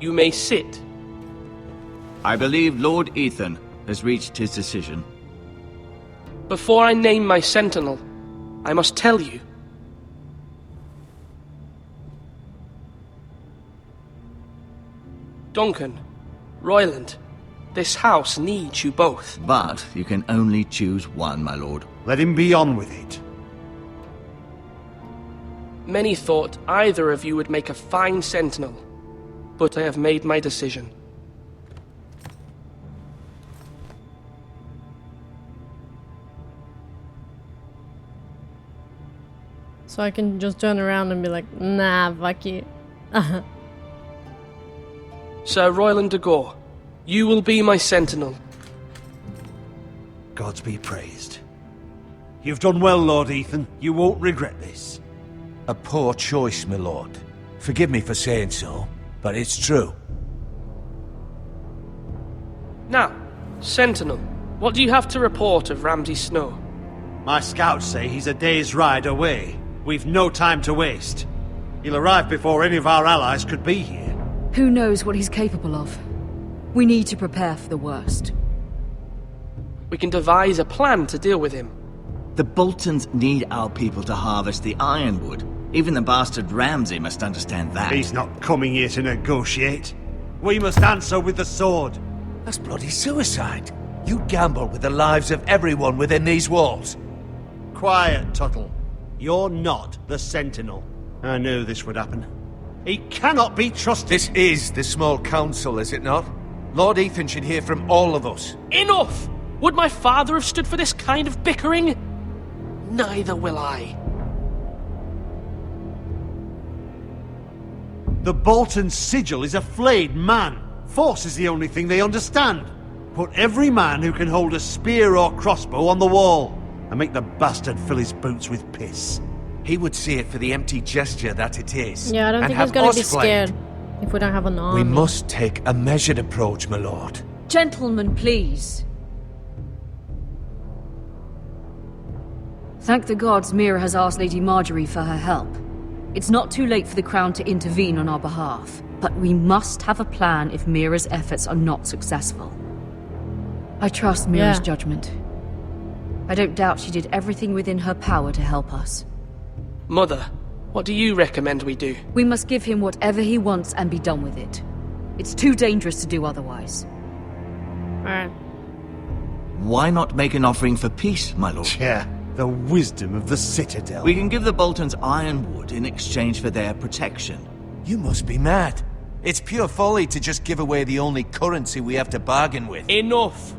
You may sit. I believe Lord Ethan has reached his decision. Before I name my sentinel, I must tell you. Duncan, Royland, this house needs you both. But you can only choose one, my lord. Let him be on with it. Many thought either of you would make a fine sentinel, but I have made my decision. So I can just turn around and be like, nah, fuck you. Sir Royland de Gore, you will be my sentinel. Gods be praised. You've done well, Lord Ethan. You won't regret this. A poor choice, my lord. Forgive me for saying so, but it's true. Now, sentinel, what do you have to report of Ramsay Snow? My scouts say he's a day's ride away. We've no time to waste. He'll arrive before any of our allies could be here. Who knows what he's capable of? We need to prepare for the worst. We can devise a plan to deal with him. The Boltons need our people to harvest the ironwood. Even the bastard Ramsay must understand that. He's not coming here to negotiate. We must answer with the sword. That's bloody suicide. You gamble with the lives of everyone within these walls. Quiet, Tuttle. You're not the Sentinel. I knew this would happen. He cannot be trusted. This is the small council, is it not? Lord Ethan should hear from all of us. Enough! Would my father have stood for this kind of bickering? Neither will I. The Bolton sigil is a flayed man. Force is the only thing they understand. Put every man who can hold a spear or crossbow on the wall, and make the bastard fill his boots with piss. He would see it for the empty gesture that it is. Yeah, I don't think he's gonna be scared if we don't have an army. We must take a measured approach, my lord. Gentlemen, please. Thank the gods Mira has asked Lady Marjorie for her help. It's not too late for the Crown to intervene on our behalf, but we must have a plan if Mira's efforts are not successful. I trust Mira's judgment. I don't doubt she did everything within her power to help us. Mother, what do you recommend we do? We must give him whatever he wants and be done with it. It's too dangerous to do otherwise. Alright. Why not make an offering for peace, my lord? Yeah, the wisdom of the Citadel. We can give the Boltons ironwood in exchange for their protection. You must be mad. It's pure folly to just give away the only currency we have to bargain with. Enough!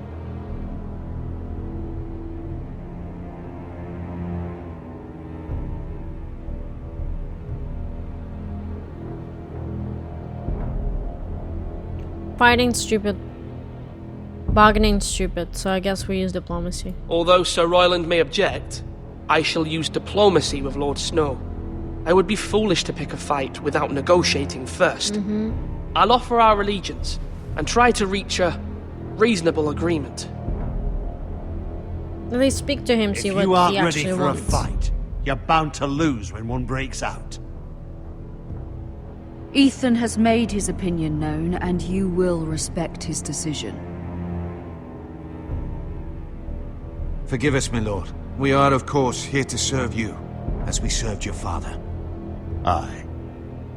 Fighting stupid. Bargaining stupid, so I guess we use diplomacy. Although Sir Royland may object, I shall use diplomacy with Lord Snow. I would be foolish to pick a fight without negotiating first. I'll offer our allegiance and try to reach a reasonable agreement. At least speak to him, see what you aren't he actually ready for wants. a fight, you're bound to lose when one breaks out. Ethan has made his opinion known, and you will respect his decision. Forgive us, my lord. We are, of course, here to serve you, as we served your father. Aye.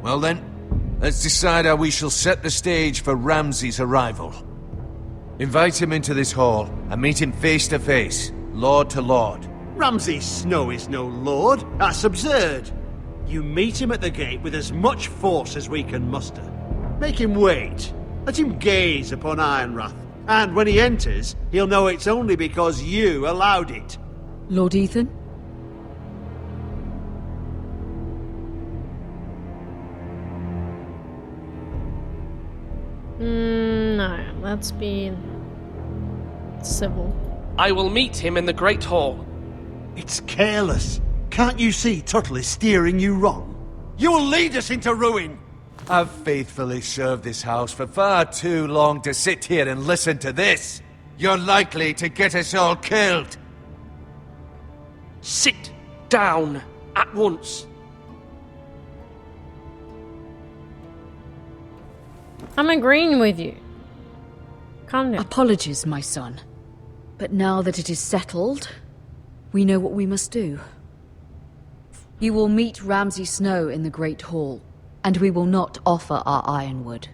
Well then, let's decide how we shall set the stage for Ramsay's arrival. Invite him into this hall, and meet him face to face, lord to lord. Ramsay Snow is no lord. That's absurd. You meet him at the gate with as much force as we can muster. Make him wait. Let him gaze upon Ironrath. And when he enters, he'll know it's only because you allowed it. Lord Ethan? No, let's be civil. I will meet him in the Great Hall. It's careless. Can't you see Tuttle is steering you wrong? You'll lead us into ruin! I've faithfully served this house for far too long to sit here and listen to this. You're likely to get us all killed. Sit down at once. I'm agreeing with you. Calm down. Apologies, my son. But now that it is settled, we know what we must do. You will meet Ramsay Snow in the Great Hall, and we will not offer our ironwood.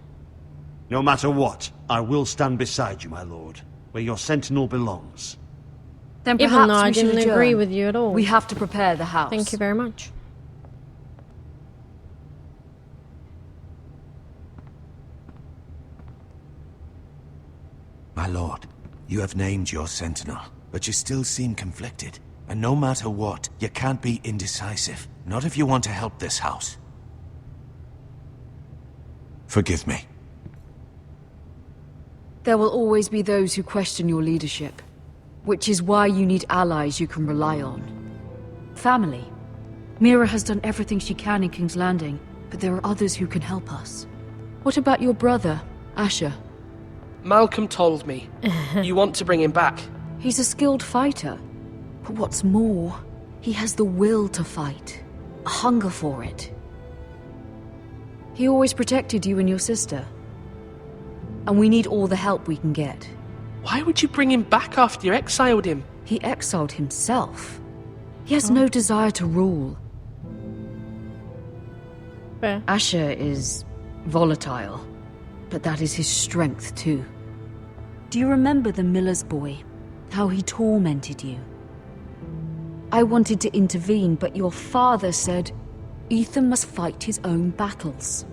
No matter what, I will stand beside you, my lord, where your sentinel belongs. Then Even perhaps though I we should didn't agree adjourn. with you at all. We have to prepare the house. Thank you very much. My lord, you have named your sentinel, but you still seem conflicted. And no matter what, you can't be indecisive. Not if you want to help this house. Forgive me. There will always be those who question your leadership, which is why you need allies you can rely on. Family. Mira has done everything she can in King's Landing, but there are others who can help us. What about your brother, Asher? Malcolm told me. You want to bring him back? He's a skilled fighter. But what's more, he has the will to fight. A hunger for it. He always protected you and your sister. And we need all the help we can get. Why would you bring him back after you exiled him? He exiled himself. He has no desire to rule. Fair. Asher is volatile, but that is his strength too. Do you remember the miller's boy? How he tormented you? I wanted to intervene, but your father said Ethan must fight his own battles.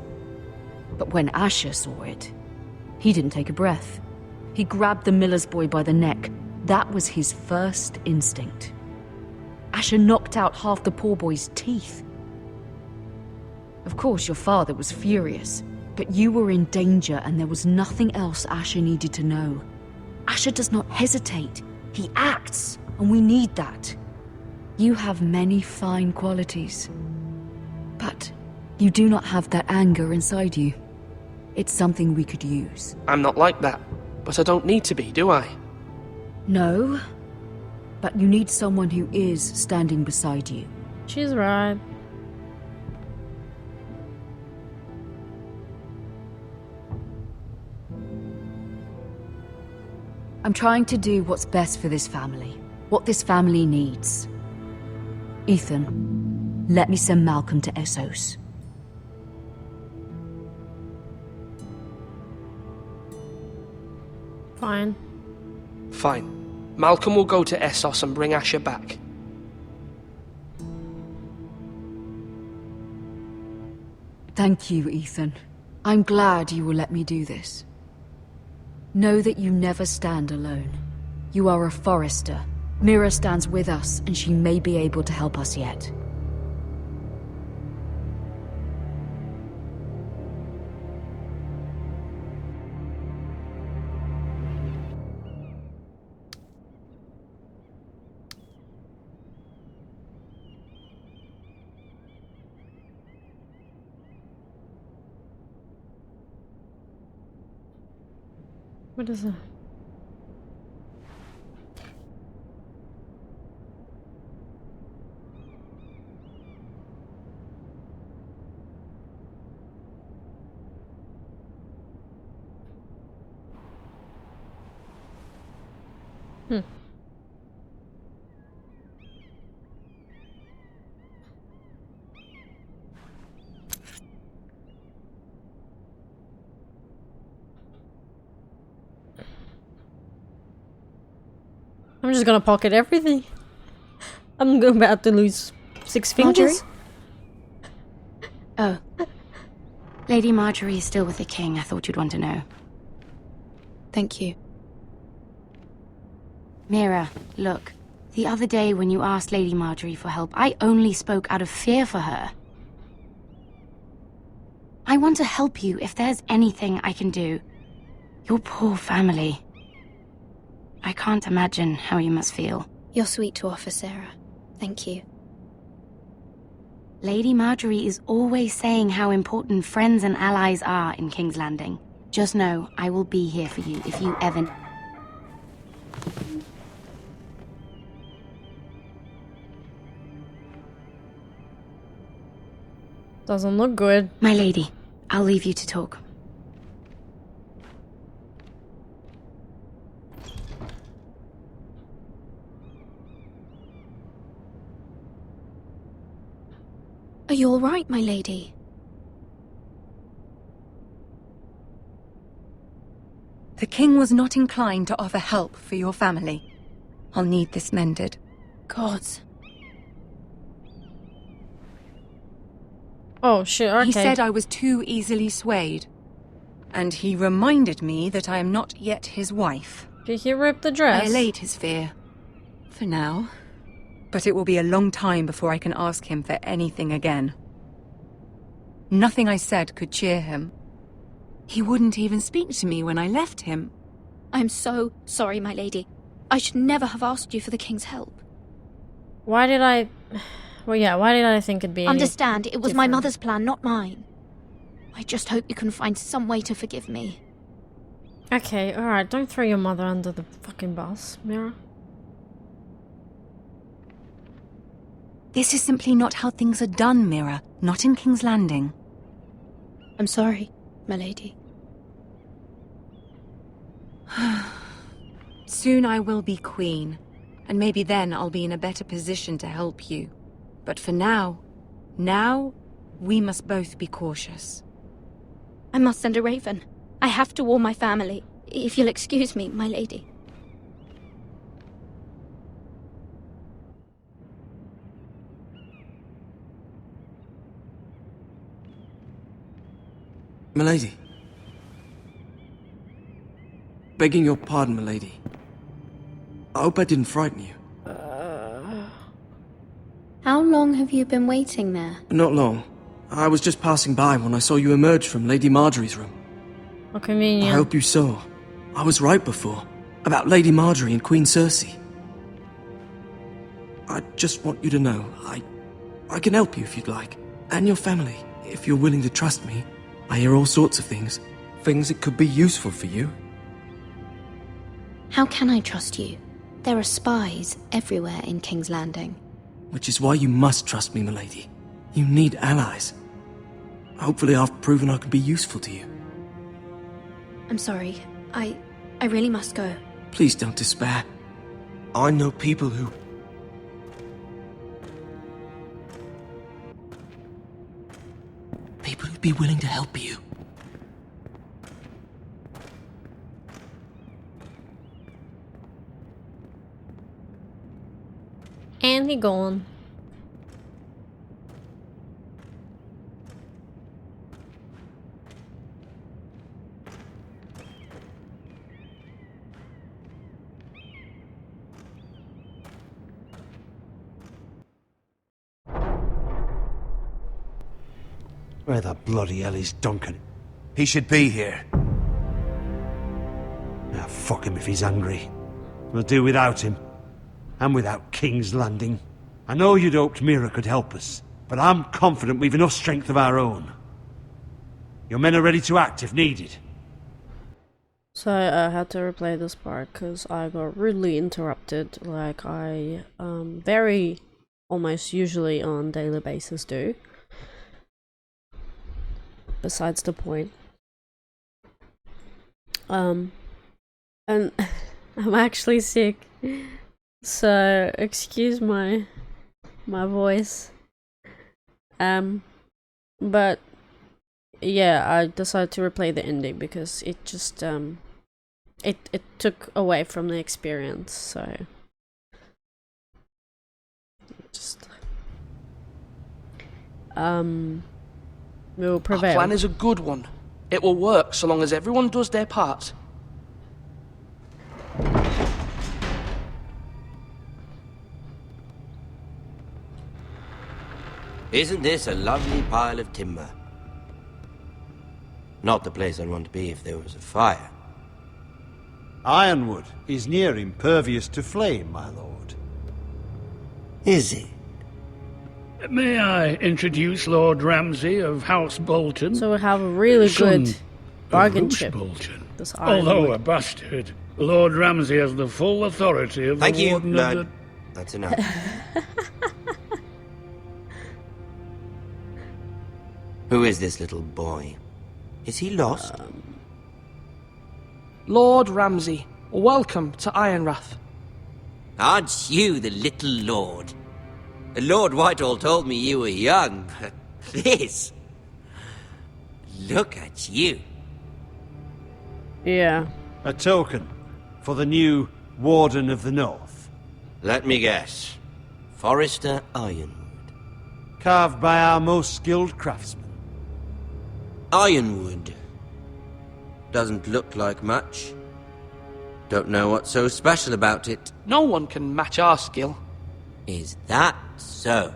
But when Asher saw it, he didn't take a breath. He grabbed the miller's boy by the neck. That was his first instinct. Asher knocked out half the poor boy's teeth. Of course, your father was furious, but you were in danger and there was nothing else Asher needed to know. Asher does not hesitate. He acts, and we need that. You have many fine qualities, but you do not have that anger inside you. It's something we could use. I'm not like that, but I don't need to be, do I? No, but you need someone who is standing beside you. She's right. I'm trying to do what's best for this family. What this family needs. Ethan, let me send Malcolm to Essos. Fine. Fine. Malcolm will go to Essos and bring Asher back. Thank you, Ethan. I'm glad you will let me do this. Know that you never stand alone. You are a Forrester. Mira stands with us, and she may be able to help us yet. What is that? I'm just gonna pocket everything. I'm about to lose 6 fingers. Oh. Lady Marjorie is still with the king. I thought you'd want to know. Thank you. Mira, look. The other day when you asked Lady Marjorie for help, I only spoke out of fear for her. I want to help you if there's anything I can do. Your poor family. I can't imagine how you must feel. You're sweet to offer, Sarah. Thank you. Lady Marjorie is always saying how important friends and allies are in King's Landing. Just know, I will be here for you if you ever... Doesn't look good. My lady, I'll leave you to talk. Are you all right, my lady? The king was not inclined to offer help for your family. I'll need this mended. Gods. Oh shit, okay. He said I was too easily swayed. And he reminded me that I am not yet his wife. Did he rip the dress? I allayed his fear. For now. But it will be a long time before I can ask him for anything again. Nothing I said could cheer him. He wouldn't even speak to me when I left him. I'm so sorry, my lady. I should never have asked you for the king's help. Why did I... Well, yeah, why did I think it'd be Understand, it was my different? mother's plan, not mine. I just hope you can find some way to forgive me. Okay, alright, don't throw your mother under the fucking bus, Mira. This is simply not how things are done, Mira. Not in King's Landing. I'm sorry, my lady. Soon I will be queen, and maybe then I'll be in a better position to help you. But for now, we must both be cautious. I must send a raven. I have to warn my family. If you'll excuse me, my lady. Milady. Begging your pardon, milady. I hope I didn't frighten you. How long have you been waiting there? Not long. I was just passing by when I saw you emerge from Lady Marjorie's room. How convenient. I hope you saw. I was right before. About Lady Marjorie and Queen Cersei. I just want you to know, I can help you if you'd like. And your family, if you're willing to trust me. I hear all sorts of things. Things that could be useful for you. How can I trust you? There are spies everywhere in King's Landing. Which is why you must trust me, milady. You need allies. Hopefully I've proven I can be useful to you. I'm sorry. I really must go. Please don't despair. I know people who... People who'd be willing to help you. And he gone. Where the bloody hell is Duncan? He should be here. Ah, fuck him if he's angry. We'll do without him. And without King's Landing. I know you'd hoped Mira could help us, but I'm confident we've enough strength of our own. Your men are ready to act if needed. So I had to replay this part because I got rudely interrupted, like I very almost usually on daily basis do. Besides the point. And I'm actually sick, so excuse my voice. But yeah, I decided to replay the ending because it just it took away from the experience, so just will prevail. Our plan is a good one. It will work so long as everyone does their part. Isn't this a lovely pile of timber? Not the place I'd want to be if there was a fire. Ironwood is near impervious to flame, my lord. Is it? May I introduce Lord Ramsay of House Bolton? So we have a really Son good bargain of chip. Bolton. This Although Ironwood. a bastard, Lord Ramsay has the full authority of Thank the you, Warden lad. of the... That's enough. Who is this little boy? Is he lost? Lord Ramsay, welcome to Ironrath. Aren't you the little lord? Lord Whitehall told me you were young, but this... Look at you. Yeah. A token for the new Warden of the North. Let me guess. Forrester Ironwood. Carved by our most skilled craftsmen. Ironwood. Doesn't look like much. Don't know what's so special about it. No one can match our skill. Is that so?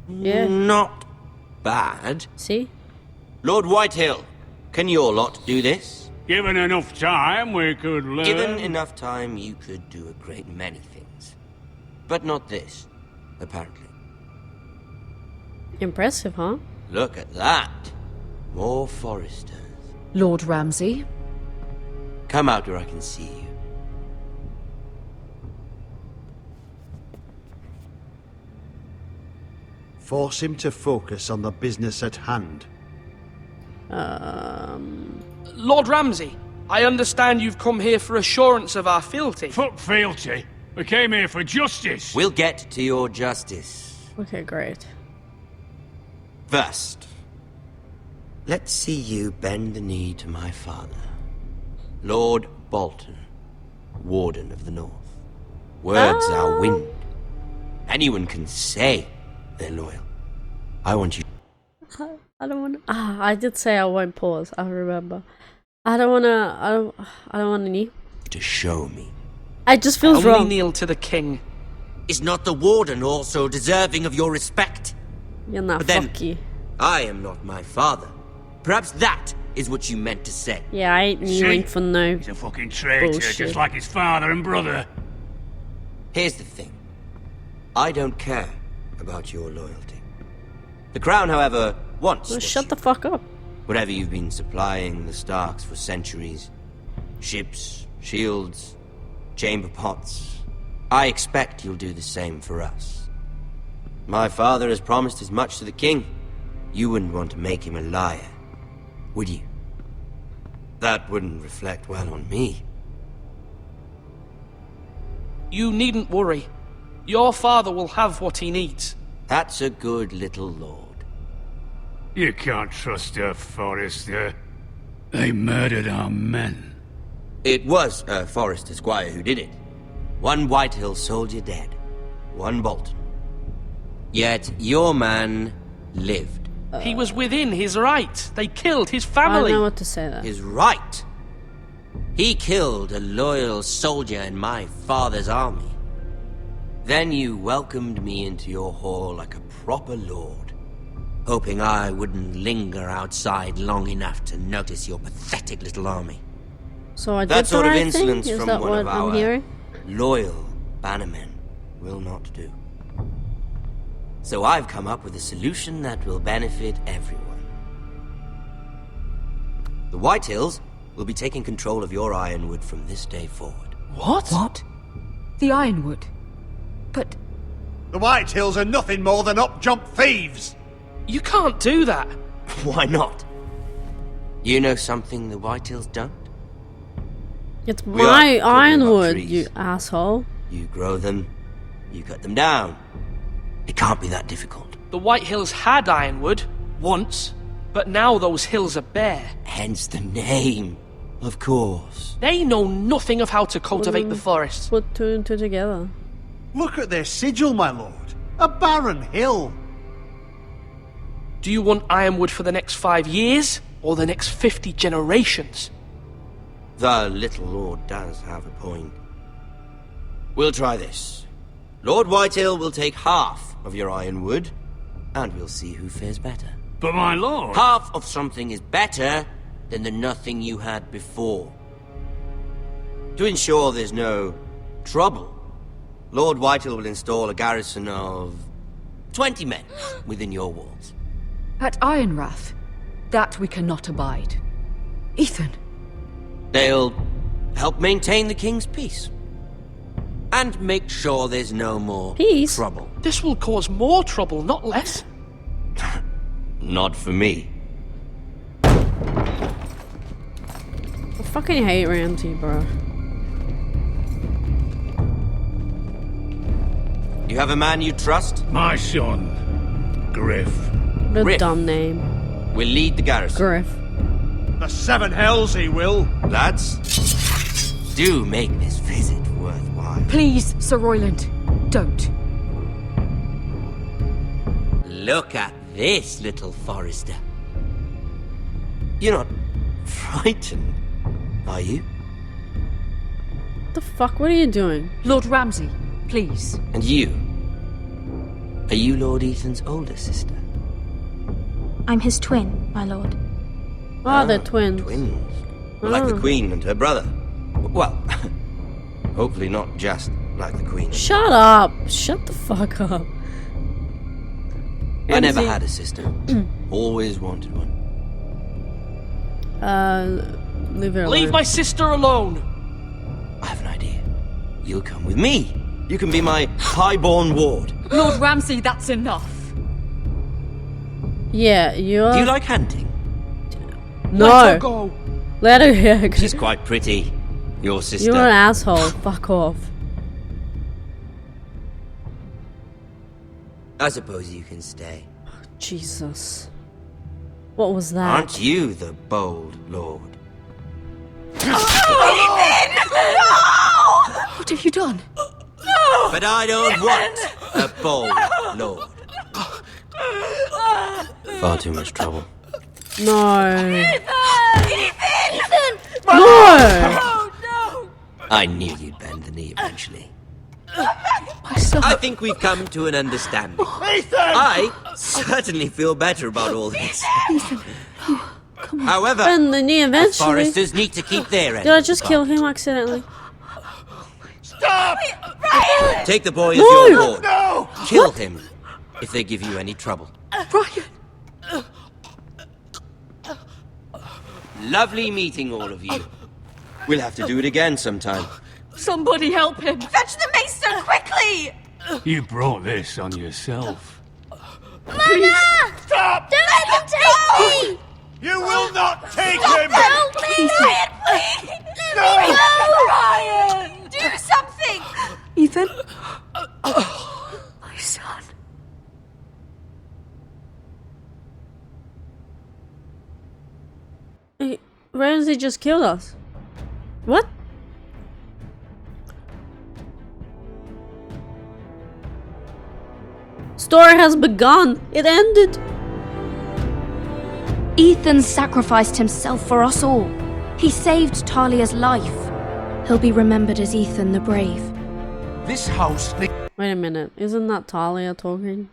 Yeah. Not bad. See? Lord Whitehill, can your lot do this? Given enough time, we could learn... Given enough time, you could do a great many things. But not this, apparently. Impressive, huh? Look at that. More Forresters. Lord Ramsay? Come out where I can see you. Force him to focus on the business at hand. Lord Ramsay, I understand you've come here for assurance of our fealty. Fuck fealty. We came here for justice. We'll get to your justice. Okay, great. First, let's see you bend the knee to my father, Lord Bolton, Warden of the North. Words are wind. Anyone can say they're loyal. I want you... I don't wanna... I did say I won't pause, I remember. I don't wanna knee. to show me. I just feels Only wrong. kneel to the king. Is not the Warden also deserving of your respect? You're not But then, fucky. I am not my father. Perhaps that is what you meant to say. Yeah, I ain't kneeling for no He's a fucking traitor, bullshit. just like his father and brother. Here's the thing. I don't care about your loyalty. The Crown, however, wants Well, that shut you- the fuck up. Whatever you've been supplying the Starks for centuries. Ships, shields, chamber pots. I expect you'll do the same for us. My father has promised as much to the king. You wouldn't want to make him a liar, would you? That wouldn't reflect well on me. You needn't worry. Your father will have what he needs. That's a good little lord. You can't trust her, Forrester. They murdered our men. It was a Forrester squire who did it. One Whitehill soldier dead. One Bolton. Yet your man lived. He was within his right. They killed his family. I don't know what to say there. His right? He killed a loyal soldier in my father's army. Then you welcomed me into your hall like a proper lord, hoping I wouldn't linger outside long enough to notice your pathetic little army. So I did That sort the of right insolence thing? Is from that one what of I'm our hearing? loyal bannermen will not do. So I've come up with a solution that will benefit everyone. The Whitehills will be taking control of your Ironwood from this day forward. What? What? The Ironwood? But... The Whitehills are nothing more than up-jump thieves! You can't do that. Why not? You know something the Whitehills don't? It's We my are talking about Ironwood, trees. you asshole. You grow them, you cut them down. It can't be that difficult. The Whitehills had Ironwood, once, but now those hills are bare. Hence the name, of course. They know nothing of how to cultivate the forest. Put two and two together. Look at their sigil, my lord. A barren hill. Do you want Ironwood for the next 5 years, or the next 50 generations? The little lord does have a point. We'll try this. Lord Whitehill will take half of your Ironwood, and we'll see who fares better. But my lord... Half of something is better than the nothing you had before. To ensure there's no trouble, Lord Whitehill will install a garrison of 20 men within your walls. At Ironrath? That we cannot abide. Ethan! They'll help maintain the king's peace. And make sure there's no more trouble. This will cause more trouble, not less. Not for me. I fucking hate Ramsay, bro. You have a man you trust? My son, Griff. What a Griff dumb name. will lead the garrison. Griff. The seven hells he will. Lads, do make this visit worthwhile. Please, Sir Royland, don't. Look at this, little Forrester. You're not frightened, are you? The fuck? What are you doing? Lord Ramsay, please. And you? Are you Lord Ethan's older sister? I'm his twin, my lord. Oh, they're twins. Twins. Like the Queen and her brother. Well, hopefully not just like the Queen. Shut up! Shut the fuck up. I never had a sister. Always wanted one. Leave her alone. Leave my sister alone! I have an idea. You'll come with me. You can be my highborn ward. Lord Ramsay, that's enough. Yeah, you're... Do you like hunting? No! Let her go! Let her go. She's quite pretty. Your sister. You're an asshole. Fuck off. I suppose you can stay. Jesus. What was that? Aren't you the bold lord? What have you done? But I don't want a bold lord. Far too much trouble. No. Ethan! No! I knew you'd bend the knee eventually. My son. I think we've come to an understanding. I certainly feel better about all this. However, Bend the knee the eventually. foresters need to keep their end. Did I just kill him accidentally? Stop! Take the boy as No! your ward. No! Kill him if they give you any trouble. Brian! Lovely meeting all of you. We'll have to do it again sometime. Somebody help him! Fetch the maester, quickly! You brought this on yourself. Mama! Stop! Don't let him take me! You will not take Stop! him! Help me! I Ramsay just killed us. What? Story has begun. It ended. Ethan sacrificed himself for us all. He saved Talia's life. He'll be remembered as Ethan the Brave. This house... Wait a minute. Isn't that Talia talking?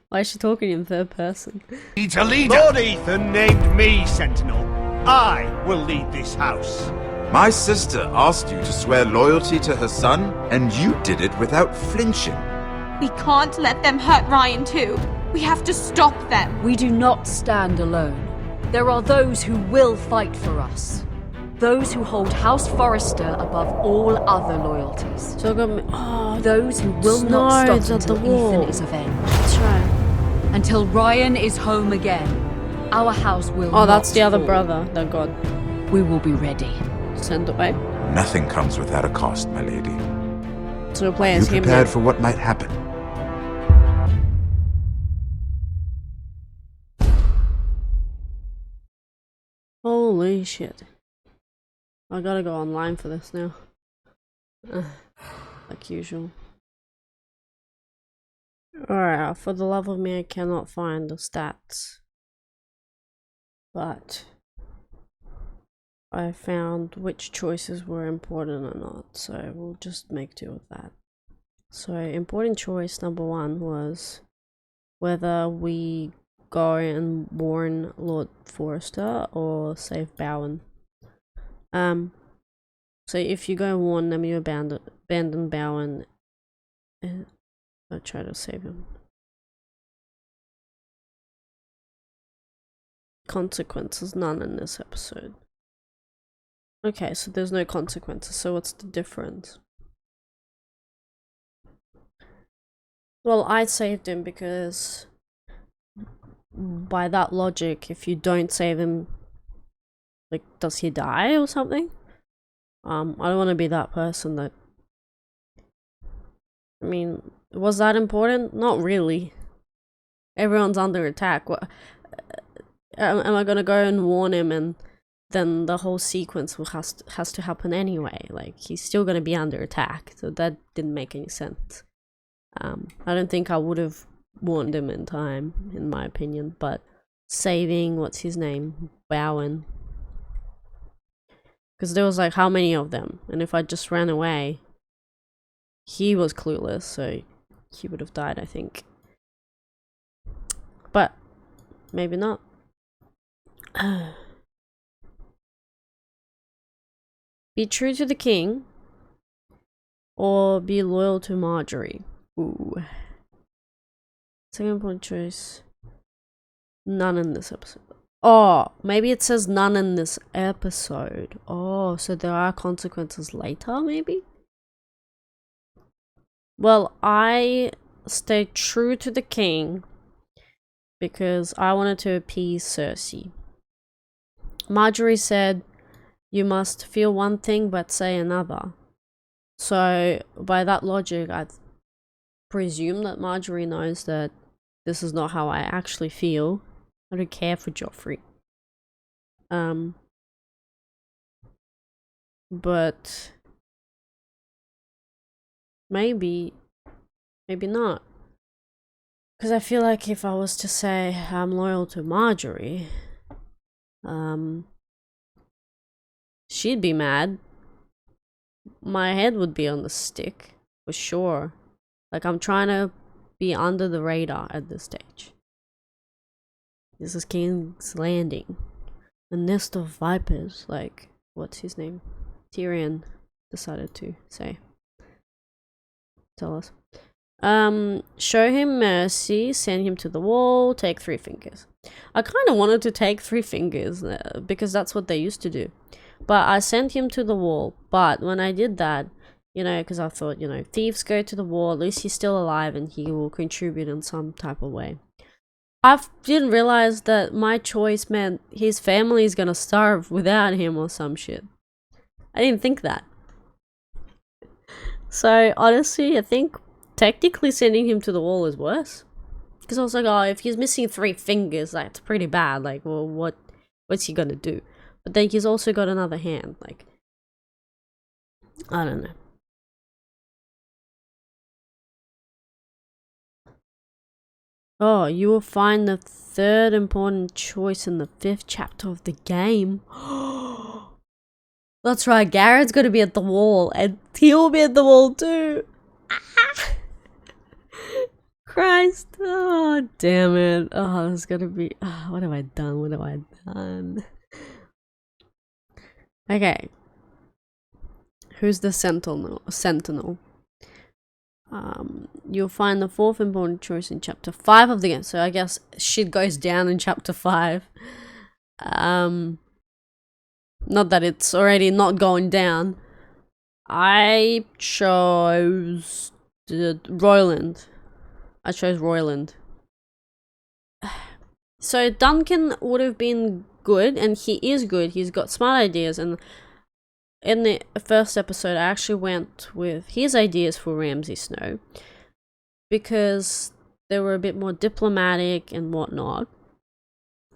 Why is she talking in third person? Needs a leader. Lord Ethan named me Sentinel. I will lead this house. My sister asked you to swear loyalty to her son, and you did it without flinching. We can't let them hurt Ryan too. We have to stop them. We do not stand alone. There are those who will fight for us. Those who hold House Forrester above all other loyalties. So those who will not stop until Ethan is avenged. That's right. Until Ryan is home again, our house will Oh, that's not the other fall. brother that got... We will be ready. Sent away. Nothing comes without a cost, my lady. So play Are as you him prepared now. for what might happen? Holy shit. I gotta go online for this now. Like usual. Alright, for the love of me I cannot find the stats. But I found which choices were important or not, so we'll just make do with that. So important choice number 1 was whether we go and warn Lord Forrester or save Bowen. So if you go warn them, you abandon Bowen. I'll try to save him. Consequences, none in this episode. Okay, so there's no consequences, so what's the difference? Well, I saved him because by that logic, if you don't save him, like, does he die or something? I don't want to be that person that... I mean, was that important? Not really. Everyone's under attack. What? Am I gonna go and warn him and then the whole sequence has to happen anyway? Like, he's still gonna be under attack, so that didn't make any sense. I don't think I would have warned him in time, in my opinion, but saving, what's his name? Bowen. Because there was like, how many of them? And if I just ran away, he was clueless, so he would have died, I think. But maybe not. Be true to the king or be loyal to Marjorie. Ooh. Second point choice. None in this episode. Oh, maybe it says none in this episode. Oh, so there are consequences later, maybe? Well, I stayed true to the king because I wanted to appease Cersei. Marjorie said, you must feel one thing but say another. So, by that logic, I presume that Marjorie knows that this is not how I actually feel. I don't care for Joffrey. But maybe not. Because I feel like if I was to say I'm loyal to Marjorie, she'd be mad. My head would be on the stick, for sure. Like, I'm trying to be under the radar at this stage. This is King's Landing. A nest of vipers, like, what's his name? Tyrion decided to say. Tell us. Show him mercy, send him to the wall, take 3 fingers. I kind of wanted to take 3 fingers, because that's what they used to do. But I sent him to the wall, but when I did that, you know, because I thought, you know, thieves go to the wall, at least he's still alive and he will contribute in some type of way. I didn't realize that my choice meant his family is gonna starve without him or some shit. I didn't think that. So, honestly, I think technically sending him to the wall is worse. Because I was like, oh, if he's missing 3 fingers, that's pretty bad. Like, well, what's he gonna do? But then he's also got another hand. Like, I don't know. Oh, you will find the third important choice in the 5th chapter of the game. That's right, Garrett's gonna be at the wall, and he'll be at the wall too. Christ. Oh, damn it. Oh, there's gonna be... Oh, what have I done? What have I done? Okay. Who's the sentinel? You'll find the 4th important choice in chapter 5 of the game. So I guess shit goes down in chapter 5. Not that it's already not going down. I chose Royland. I chose Royland. So Duncan would have been good, and he is good. He's got smart ideas, and in the first episode I actually went with his ideas for Ramsay Snow because they were a bit more diplomatic and whatnot.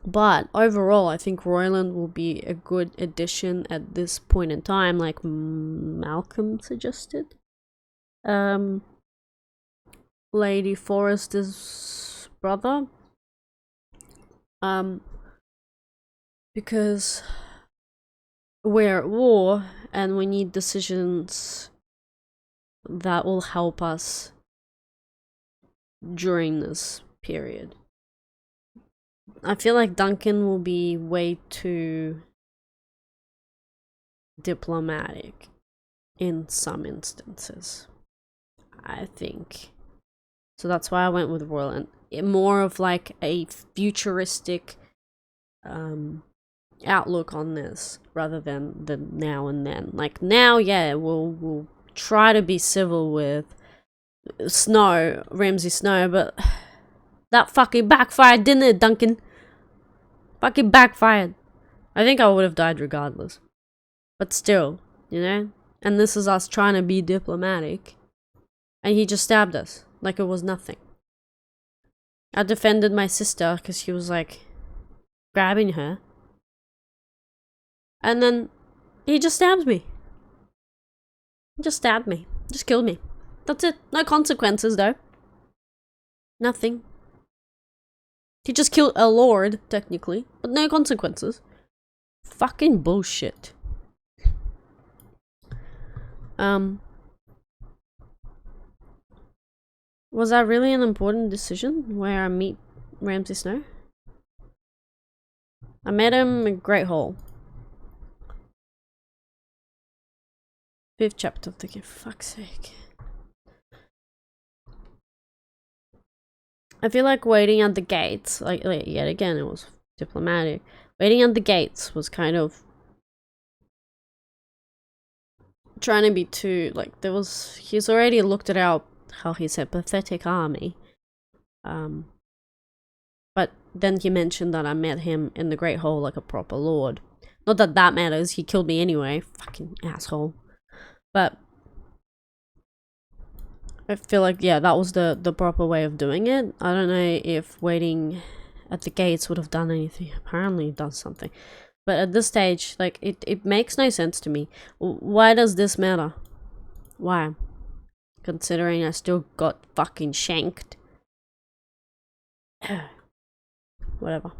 But overall, I think Royland will be a good addition at this point in time, like Malcolm suggested. Lady Forrester's brother. Because we're at war and we need decisions that will help us during this period. I feel like Duncan will be way too diplomatic in some instances, I think. So that's why I went with Royland. More of like a futuristic outlook on this rather than the now and then. Like now, yeah, we'll try to be civil with Ramsay Snow, but that fucking backfired, didn't it, Duncan? Fucking backfired. I think I would have died regardless. But still, you know? And this is us trying to be diplomatic. And he just stabbed us like it was nothing. I defended my sister because she was like grabbing her. And then he just stabbed me. He just stabbed me. Just killed me. That's it. No consequences though. Nothing. He just killed a lord, technically, but no consequences. Fucking bullshit. Was that really an important decision where I meet Ramsay Snow? I met him in Great Hall. 5th chapter of the game, for fuck's sake. I feel like waiting at the gates, like yet again, it was diplomatic. Waiting at the gates was kind of trying to be too, like, he's already looked at how he said pathetic army. But then he mentioned that I met him in the Great Hall like a proper lord. Not that that matters, he killed me anyway, fucking asshole. But I feel like, yeah, that was the proper way of doing it. I don't know if waiting at the gates would have done anything. Apparently it does something. But at this stage, like, it makes no sense to me. Why does this matter? Why? Considering I still got fucking shanked. Whatever.